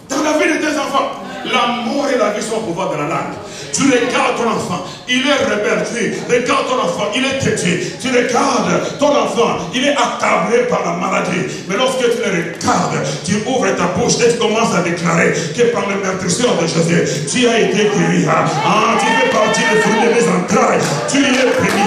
dans la vie de tes enfants. La mort et la vie sont au pouvoir de la langue. Tu regardes ton enfant, il est rebelle. Tu regardes ton enfant, il est têtu. Tu regardes ton enfant, il est accablé par la maladie. Mais lorsque tu le regardes, tu ouvres ta bouche et tu commences à déclarer que par le meurtrisseur de Jésus, tu as été guéri. Tu fais partie des fruits de mes entrailles. Tu es béni.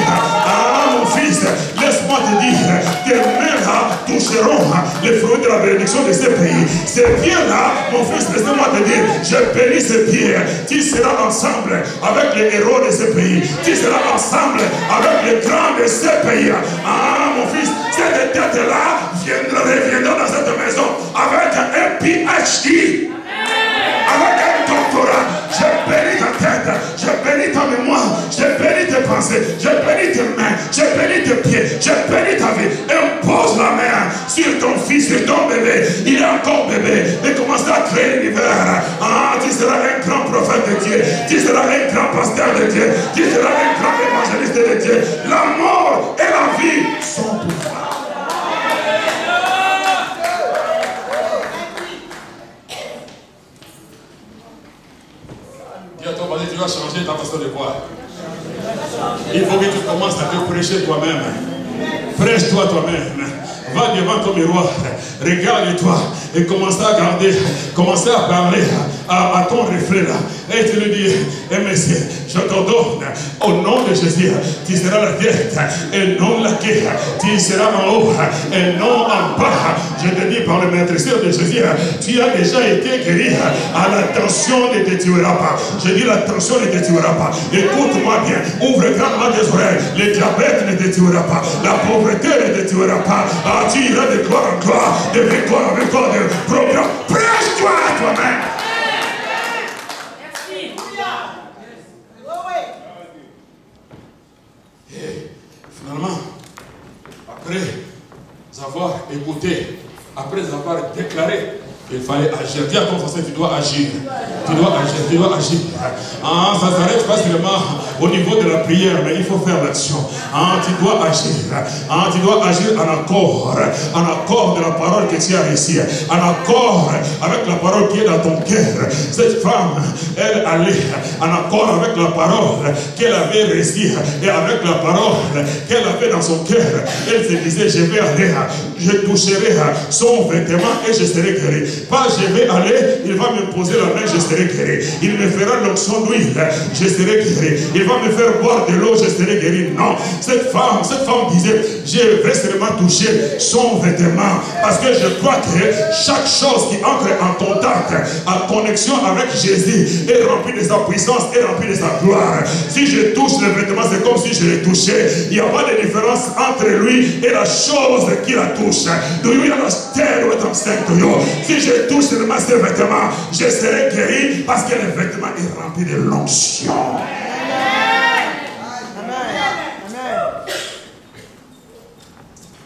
Mon fils, laisse-moi te dire, tes mains toucheront les fruits de la bénédiction de ces pays. Ces pieds-là, mon fils, laisse-moi te dire, je bénis ces pieds. Tu seras ensemble avec les héros de ce pays. Tu seras ensemble avec les grands de ce pays. Mon fils, cette tête-là reviendra dans cette maison avec un PhD. Avec un doctorat. Je bénis ta tête. Je bénis ta mémoire. Je bénis tes pensées. Je bénis tes mains. Je bénis tes pieds. Je bénis ta vie. Impose la main sur ton fils, sur ton bébé. Il est encore bébé. Mais commence à créer l'univers. Tu seras un grand prophète de Dieu. Tu seras un grand pasteur de Dieu. Tu seras un grand évangéliste de Dieu. La mort et la vie sont pouvoir. Dis à ton voisin, tu vas changer ta façon de voir. Il faut que tu commences à te prêcher toi-même. Prêche-toi toi-même. Va devant ton miroir, regarde-toi et commence à garder, commence à parler à ton reflet là. Et tu lui dis, monsieur, je t'ordonne, au nom de Jésus, tu seras la tête et non la queue. Tu seras en haut et non en bas. Je te dis par le maîtrise de Jésus, tu as déjà été guéri. À la tension ne te tuera pas. Je dis la tension ne te tuera pas. Écoute-moi bien, ouvre grandement tes oreilles. Le diabète ne te tuera pas. La pauvreté ne te tuera pas. Ah, tu iras de gloire en gloire, de victoire en victoire, de progrès. Prêche-toi à toi-même. Et finalement, après avoir écouté, après avoir déclaré, il fallait agir. Dis à ton français, tu dois agir. Tu dois agir, tu dois agir. Ah, ça ne s'arrête pas seulement au niveau de la prière, mais il faut faire l'action. Ah, tu dois agir. Ah, tu dois agir en accord de la parole que tu as ici. En accord avec la parole qui est dans ton cœur. Cette femme, elle allait en accord avec la parole qu'elle avait reçue et avec la parole qu'elle avait dans son cœur. Elle se disait, je vais aller, je toucherai son vêtement et je serai guéri. Pas je vais aller, il va me poser la main, je serai guéri. Il me fera l'onction d'huile, je serai guéri. Il va me faire boire de l'eau, je serai guéri. Non, cette femme disait, je vais seulement toucher son vêtement. Parce que je crois que chaque chose qui entre en contact, en connexion avec Jésus, est remplie de sa puissance, est remplie de sa gloire. Si je touche le vêtement, c'est comme si je l'ai touché. Il n'y a pas de différence entre lui et la chose qui la touche. Do you understand what I'm saying to you? Si je touche seulement ce vêtement, je serai guéri parce que le vêtement est rempli de l'onction.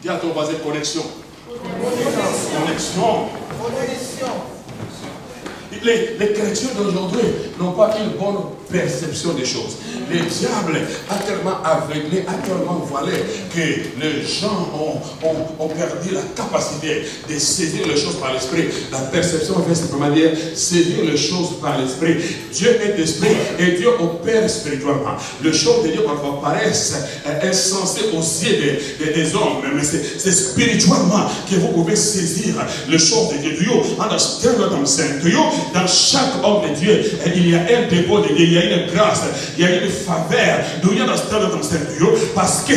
Dis à ton voisin, connexion. Connexion. Les chrétiens d'aujourd'hui n'ont pas une bonne perception des choses. Le diable a tellement aveuglé, a tellement voilé que les gens ont perdu la capacité de saisir les choses par l'esprit. La perception veut simplement dire saisir les choses par l'esprit. Dieu est esprit et Dieu opère spirituellement. Les choses de Dieu parfois paraissent insensées aux yeux des hommes, mais c'est spirituellement que vous pouvez saisir les choses de Dieu. Understand what I'm saying to you? Dans chaque homme de Dieu, il y a un dépôt de Dieu, il y a une grâce, il y a une faveur. Parce que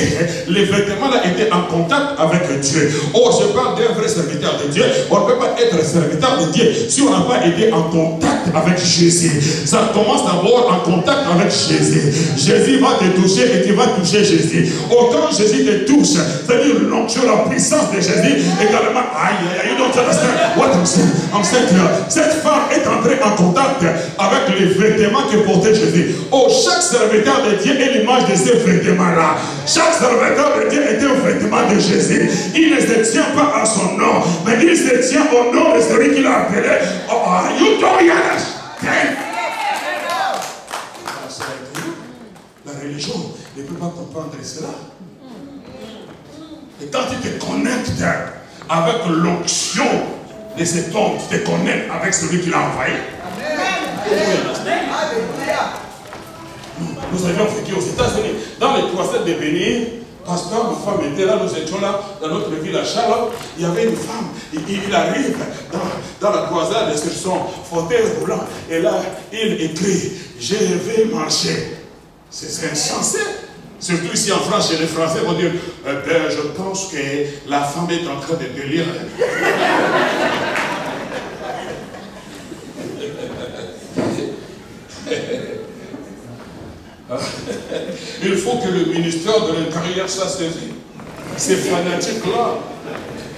les vêtements là étaient en contact avec Dieu. Oh, je parle d'un vrai serviteur de Dieu. On ne peut pas être serviteur de Dieu si on n'a pas été en contact avec Jésus. Ça commence d'abord en contact avec Jésus. Jésus va te toucher et tu vas toucher Jésus. Autant Jésus te touche, c'est-à-dire l'onction, la puissance de Jésus, également, aïe, you don't understand what I'm saying. I'm saying cette femme est entrée en contact avec les vêtements que portait Jésus. Oh, chaque serviteur de Dieu est l'image de ces vêtements-là. Chaque serviteur de Dieu est un vêtement de Jésus. Il ne se tient pas à son nom, mais il se tient au nom de celui qu'il a appelé. Oh, you don't understand. La religion ne peut pas comprendre cela. Et quand tu te connectes avec l'onction de cet homme, tu te connectes avec celui qui l'a envoyé. Nous avions vécu aux États-Unis, dans les croisades de Bénin. Pasteur, ma femme était là, nous étions là, dans notre ville à Charlotte. Il y avait une femme, il arrive dans la croisade sur son fauteuil roulant. Et là, il écrit, je vais marcher. C'est insensé. Surtout ici en France, chez les Français vont dire, je pense que la femme est en train de délirer. Il faut que le ministère de l'Intérieur soit saisi. Ces fanatiques-là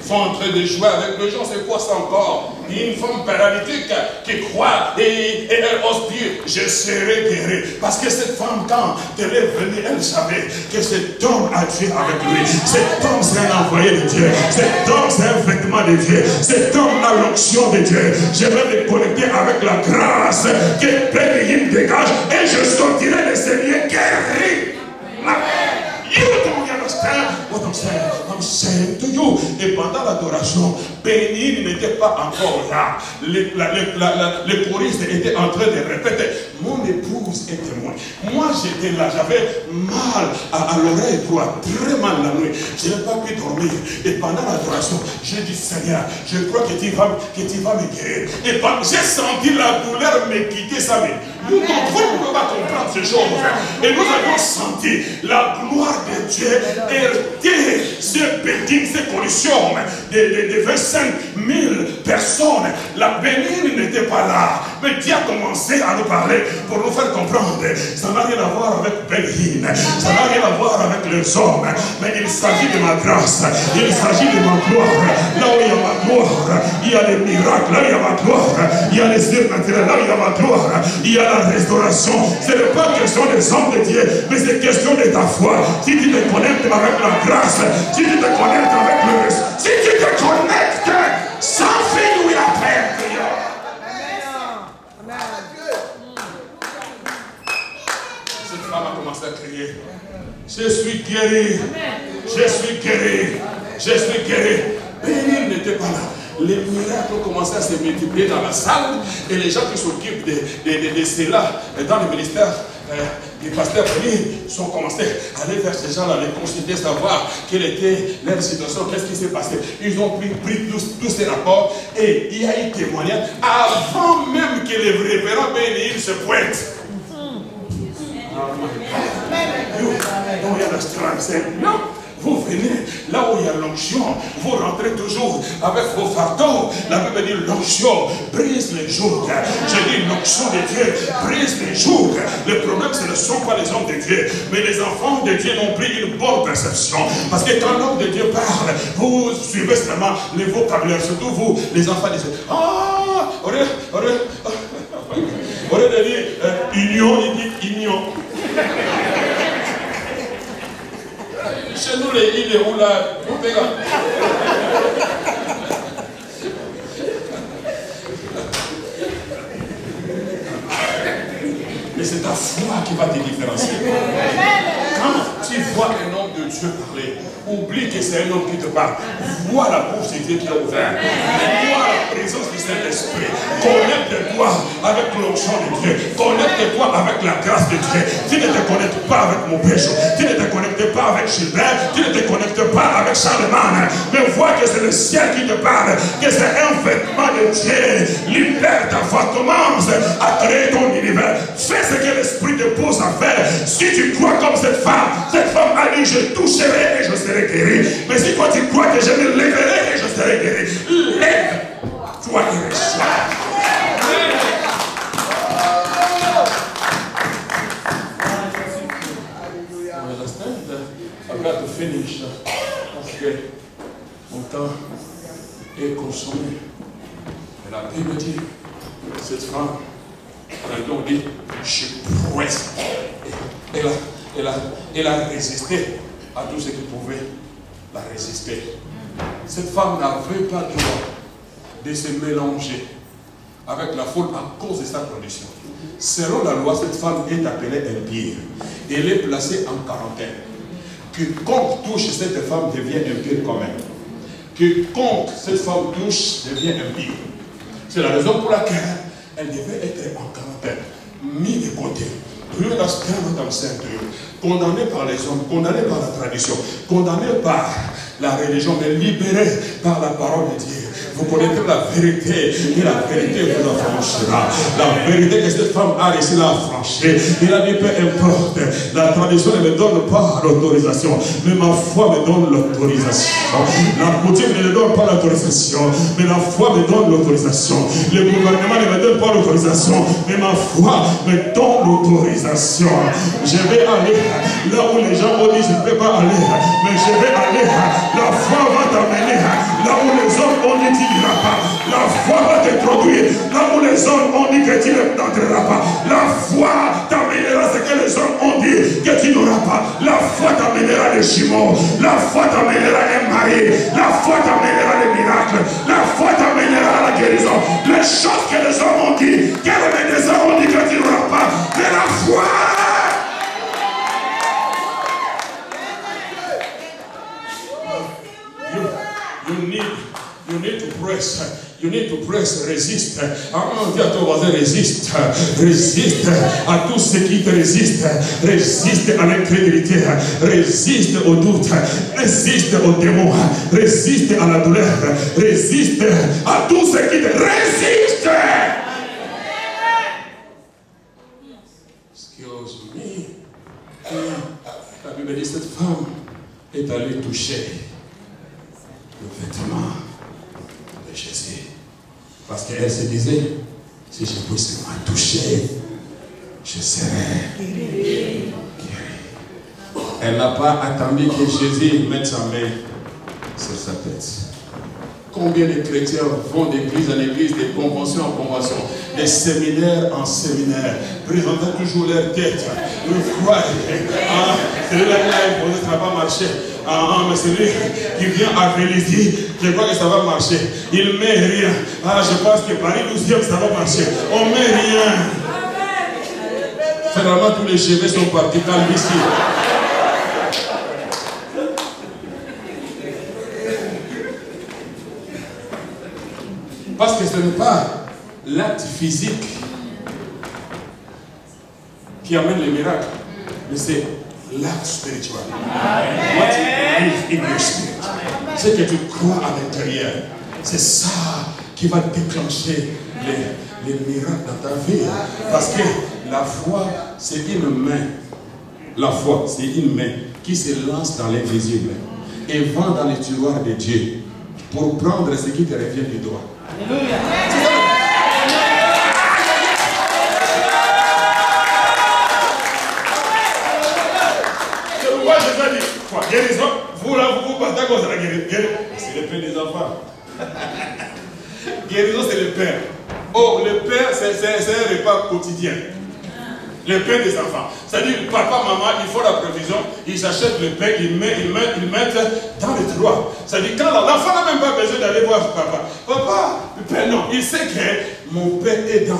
sont en train de jouer avec les gens. C'est quoi ça encore? Une femme paralytique qui croit et elle ose dire, je serai guéri. Parce que cette femme, quand elle est venue, elle savait que cet homme a Dieu avec lui. Cet homme, c'est un envoyé de Dieu. Cet homme, c'est un vêtement de Dieu. Cet homme a l'onction de Dieu. Je vais me connecter avec la grâce que Pénéine dégage et je sortirai de ces lieux guéris. You don't understand what I'm saying to you. Et pendant l'adoration, Béni n'était pas encore là. Les choristes étaient en train de répéter. Mon épouse est témoin. Moi, j'étais là, j'avais mal à l'oreille droite, très mal la nuit. Je n'ai pas pu dormir. Et pendant l'adoration, j'ai dit, Seigneur, je crois que tu vas me guérir. Et j'ai senti la douleur me quitter sa vie. Nous ne pouvons pas comprendre ces choses. Et nous avons senti la gloire de Dieu hériter ce building, ces conditions de 25 000 personnes. La bénigne n'était pas là. Mais Dieu a commencé à nous parler pour nous faire comprendre. Ça n'a rien à voir avec Bénigne. Ça n'a rien à voir avec les hommes. Mais il s'agit de ma grâce. Il s'agit de ma gloire. Là où il y a ma gloire, il y a les miracles. Là où il y a ma gloire, il y a les surnaturels. Là où il y a ma gloire, il y a la restauration. Ce n'est pas question des hommes de Dieu, mais c'est question de ta foi. Si tu te connectes avec la grâce, si tu te connectes avec le reste, si tu te connectes sans finir la paix. Cette femme a commencé à crier. Je suis guéri. Je suis guéri. Je suis guéri. Béni n'était pas là. Les miracles ont commencé à se multiplier dans la salle et les gens qui s'occupent de cela dans le ministère du pasteur Béni sont commencés à aller vers ces gens-là, les consulter, savoir quelle était leur situation, qu'est-ce qui s'est passé. Ils ont pris tous ces rapports et il y a eu témoignage avant même que le révérend Béni se pointe. Non, vous venez là où il y a l'onction, vous rentrez toujours avec vos fardeaux. La Bible dit l'onction brise les jours. J'ai dit l'onction de Dieu brise les jours. Le problème, ce ne sont pas les hommes de Dieu, mais les enfants de Dieu n'ont pris une bonne perception. Parce que quand l'homme de Dieu parle, vous suivez seulement les vocabulaires, surtout vous, les enfants de Dieu. Ah, au lieu de dire union, il dit union. Chez nous, les îles, où là, mais c'est ta foi qui va te différencier. Quand tu vois un homme de Dieu parler, oublie que c'est un homme qui te parle. Vois la bouche de Dieu qui est ouverte. Vois la présence du Saint-Esprit. Connecte-toi avec l'onction de Dieu. Connecte-toi avec la grâce de Dieu. Tu ne te connectes pas avec mon péché. Tu ne te connectes pas avec Gilbert. Tu ne te connectes pas avec Charlemagne. Mais vois que c'est le ciel qui te parle. Que c'est un vêtement de Dieu. Libère ta foi. Commence à créer ton univers. Fais ce que l'Esprit te pose à faire. Si tu crois comme cette femme a dit, je toucherai et je serai guéri. Mais si toi tu crois que je me lèverai et je serai guéri, lève-toi et reçois. I got to finish parce que mon temps est consommé. Et la Bible dit, cette femme, on dit, je presse. Elle a résisté à tout ce qui pouvait la résister. Cette femme n'avait pas le droit de se mélanger avec la foule à cause de sa condition. Selon la loi, cette femme est appelée impure. Elle est placée en quarantaine. Quiconque touche cette femme devient impure quand même. Quiconque cette femme touche devient impure. C'est la raison pour laquelle elle devait être en quarantaine, mise de côté. Plus restreinte dans le Saint-Dieu, condamné par les hommes, condamné par la tradition, condamné par la religion, mais libéré par la parole de Dieu. Vous connaîtrez la vérité et la vérité vous affranchira. La vérité que cette femme a réussi à affranchir. Il a dit peu importe, la tradition ne me donne pas l'autorisation, mais ma foi me donne l'autorisation. La coutume ne me donne pas l'autorisation, mais la foi me donne l'autorisation. Le gouvernement ne me donne pas l'autorisation, mais ma foi me donne l'autorisation. Je vais aller là où les gens ont dit je ne peux pas aller, mais je vais aller. La foi va t'amener là où les hommes ont dit tu n'iras pas. La foi va te produire là où les hommes ont dit que tu n'entreras pas. La foi t'amènera ce que les hommes ont dit que tu n'auras pas. La foi t'amènera des jumeaux. La foi t'amènera un mari. La foi t'amènera des miracles. La foi t'amènera la guérison. Les choses que les hommes ont dit, que les médecins ont dit que tu n'auras pas. Mais la foi. You need to press, résiste. Dis à ton voisin, résiste. Résiste à tout ce qui te résiste. Résiste à l'incrédulité. Résiste au doute. Résiste aux démons. Résiste à la douleur. Résiste à tout ce qui te résiste. Excuse me. La Bible dit cette femme est allée toucher le vêtement de Jésus. Parce qu'elle se disait, si je peux seulement toucher, je serai guéri. Elle n'a pas attendu que Jésus mette sa main sur sa tête. Combien de chrétiens vont d'église en église, de convention en convention, de séminaire en séminaire, présentant toujours leur tête. Ils croient, celui-là ça ne va pas marcher. Mais celui qui vient à Vélizy, je crois que ça va marcher. Il ne met rien. Je pense que Paris 12e, ça va marcher. On ne met rien. Finalement, tous les cheveux sont partis calmes ici. Parce que ce n'est pas l'acte physique qui amène les miracles, mais c'est l'acte spirituel. What you believe in your spirit. Ce que tu crois à l'intérieur, c'est ça qui va déclencher les miracles dans ta vie. Parce que la foi, c'est une main. La foi, c'est une main qui se lance dans l'invisible et va dans les tiroirs de Dieu pour prendre ce qui te revient du doigt. Alléluia. C'est pourquoi Jésus a dit, quoi, guérison, vous là, vous partez à cause de la guérison. C'est le pain des enfants. Guérison, c'est le pain. Oh, le pain, c'est un repas quotidien. Le pain des enfants. C'est-à-dire, papa, maman, il faut la provision, ils achètent le pain, ils mettent dans le tiroir. C'est-à-dire, quand l'enfant n'a même pas besoin d'aller voir papa. Papa, le pain, non. Il sait que mon pain est dans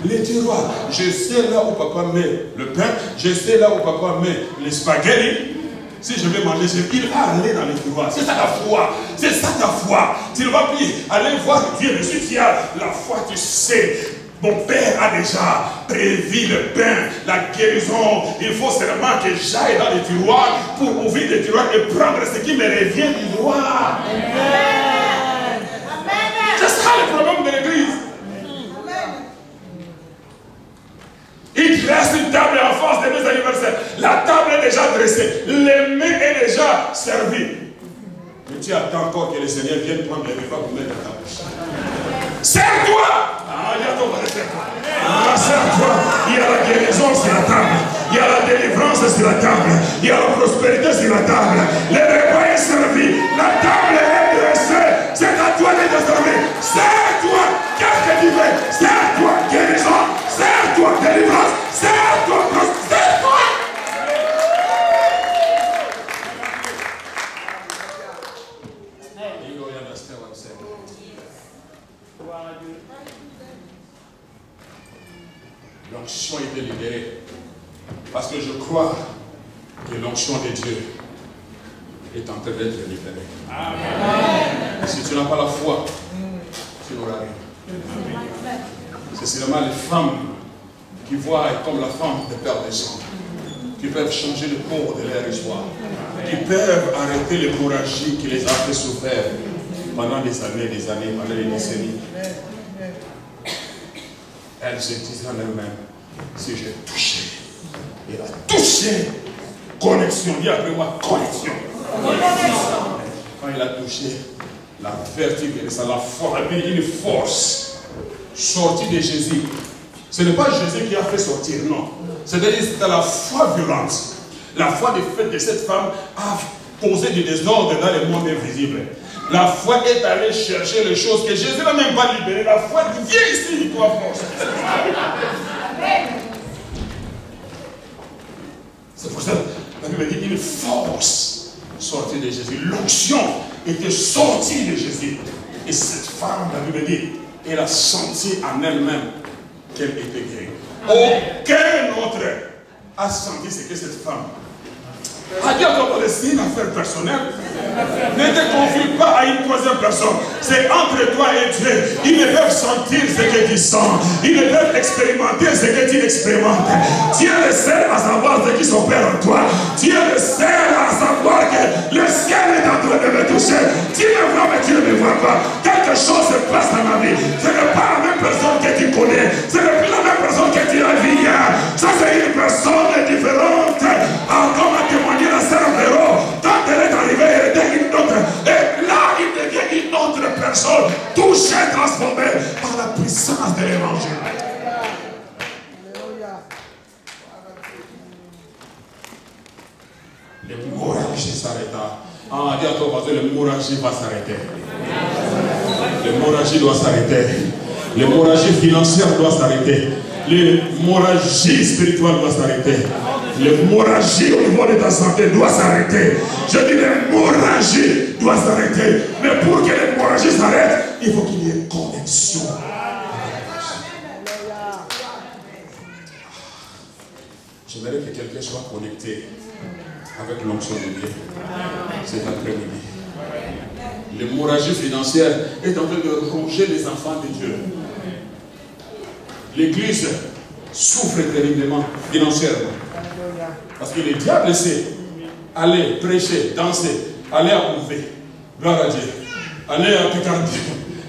le tiroir. Je sais là où papa met le pain, je sais là où papa met les spaghettis. Si je vais manger, il va aller dans le tiroir. C'est ça la foi. C'est ça ta foi. Tu ne vas plus aller voir Dieu, mais si tu as la foi, tu sais. Mon Père a déjà prévu le pain, la guérison. Il faut seulement que j'aille dans les tiroirs pour ouvrir les tiroirs et prendre ce qui me revient du droit. C'est ça le problème de l'église. Il dresse une table en face de mes anniversaires. La table est déjà dressée. Les mains est déjà servies. Mais tu attends encore que le Seigneur vienne prendre les repas pour mettre dans ta bouche. Serre-toi! Serre-toi! Il y a la guérison sur la table. Il y a la délivrance sur la table. Il y a la prospérité sur la table. Les repas est servi. La table est dressée. C'est à toi de te servir. Serre-toi! Qu'est-ce que tu veux? Serre-toi! Guérison! Serre-toi! Délivrance! Serre-toi! Serre-toi! L'onction était libérée. Parce que je crois que l'onction de Dieu est en train d'être libérée. Amen. Si tu n'as pas la foi, tu n'auras rien. C'est seulement les femmes qui voient comme la femme de Père des sang, qui peuvent changer le cours de leur histoire, qui peuvent arrêter l'hémorragie qui les a fait souffrir pendant des années, pendant des décennies. Elle se disait en elle-même, si j'ai touché, il a touché. Connexion, dis après moi, connexion. Quand il a touché, la vertu de ça, la force, une force sortie de Jésus. Ce n'est pas Jésus qui a fait sortir, non. C'est-à-dire c'était la foi violente. La foi du fait de cette femme a causé du désordre dans le monde invisible. La foi est allée chercher les choses que Jésus n'a même pas libérées. La foi dit, viens ici, toi, force. C'est pour ça que la Bible dit une force sortie de Jésus. L'onction était sortie de Jésus. Et cette femme, la Bible dit, elle a senti en elle-même qu'elle était guérie. Aucun autre a senti ce que cette femme À Dieu, comme c'est une affaire personnelle. Ne te confie pas à une troisième personne. C'est entre toi et Dieu. Ils ne peuvent sentir ce que tu sens. Ils ne peuvent expérimenter ce que tu expérimentes. Dieu le seul à savoir ce qui s'opère en toi. Dieu le seul à savoir que le ciel est en train de me toucher. Tu me vois, mais tu ne me vois pas. Quelque chose se passe dans ma vie. Ce n'est pas la même personne que tu connais. Ce n'est plus la même personne que tu as vue hier. Ça, c'est une personne différente. Comme a témoigné la sœur Véro. Quand elle est arrivée, elle était une autre. Et là, il devient une autre personne, touchée, transformée par la puissance de l'évangile. L'hémorragie s'arrêta. Ah, dis à ton voisin, l'hémorragie va s'arrêter. L'hémorragie doit s'arrêter. L'hémorragie financière doit s'arrêter. L'hémorragie spirituelle doit s'arrêter. L'hémorragie au niveau de ta santé doit s'arrêter. Je dis l'hémorragie doit s'arrêter. Mais pour que l'hémorragie s'arrête, il faut qu'il y ait une connexion. J'aimerais que quelqu'un soit connecté avec l'onction de Dieu cet après-midi. L'hémorragie financière est en train de ronger les enfants de Dieu. L'église souffre terriblement financièrement. Parce que le diable sait aller prêcher, danser, aller à Bouvet, gloire à Dieu, aller à Picardie,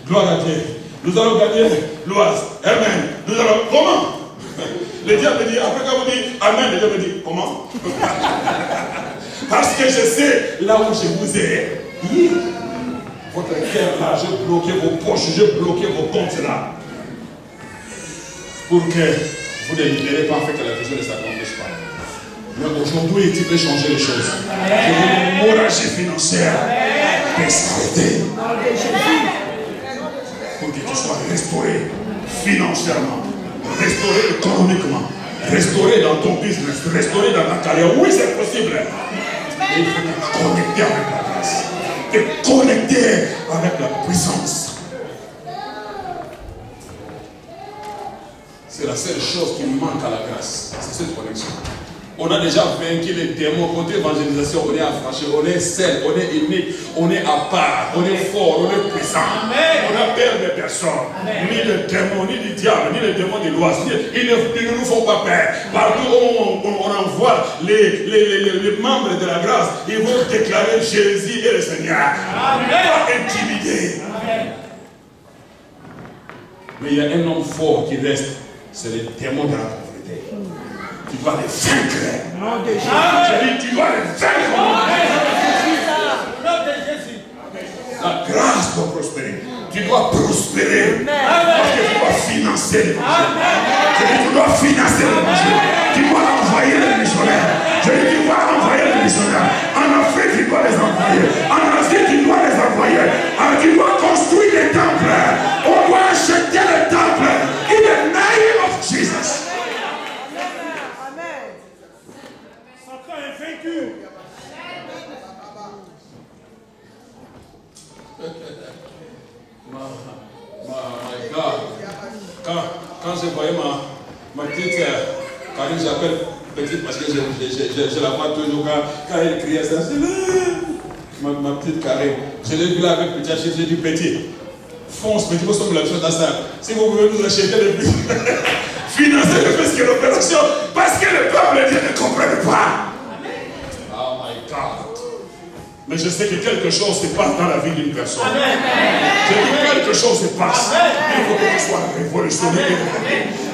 gloire à Dieu. Nous allons gagner l'Oise, Amen. Nous allons, comment? Le diable dit, après quand vous dites Amen, le diable dit, comment? Parce que je sais là où je vous ai mis. Votre cœur là, j'ai bloqué vos poches, j'ai bloqué vos comptes là. Pour que vous ne libérez pas en fait que la vision ne s'accomplisse pas. Mais aujourd'hui, tu peux changer les choses. L'hémorragie financière peut s'arrêter. Pour que tu sois restauré financièrement, restauré économiquement, restauré dans ton business, restauré dans ta carrière. Oui, c'est possible. Mais il faut te connecter avec la grâce. Te connecter avec la puissance. C'est la seule chose qui manque à la grâce. C'est cette connexion. On a déjà vaincu les démons. Côté évangélisation, on est affranchi, on est seul, on est unique, on est à part, on est fort, on est puissant. Amen. On a peur de personne. Amen. Ni le démon, ni le diable, ni les démons de l'Oise. Ils ne nous font pas peur. Partout où on envoie les membres de la grâce, ils vont déclarer Jésus est le Seigneur. Amen. Pas intimider. Amen. Mais il y a un homme fort qui reste. C'est le démon de la pauvreté. Tu dois les vaincre. Je dis, tu dois les vaincre. La grâce doit prospérer. Tu dois prospérer. Parce que tu dois financer l'évangile. Je dis, tu dois financer l'évangile. Tu dois envoyer les missionnaires. Je dis, tu dois envoyer les missionnaires. En Afrique, tu dois les envoyer. En Asie, tu dois les envoyer. Tu dois construire des temples. On doit acheter les temples. In the name of Jesus. Amen. Satan est vaincu. My God. Quand je voyais ma petite Karine, j'appelle petite parce que je la vois toujours quand elle criait ça. Ma petite Karine. Je l'ai vu là avec petit, j'ai dit petit. Fonce, petit, vous sommes la chose dans ça. Si vous pouvez nous acheter le plus, financer le plus que l'opération, parce que le peuple de Dieu ne comprenne pas. Oh my God. Mais je sais que quelque chose se passe dans la vie d'une personne. Je dis quelque chose se passe. Il faut que tu sois révolutionné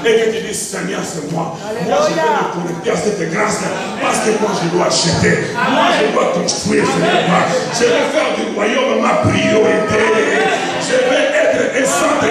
et que tu dis Seigneur, c'est moi. Moi, je vais me connecter à cette grâce parce que moi, je dois acheter. Moi, je dois construire. Je vais faire du royaume ma priorité. Je vais être un centre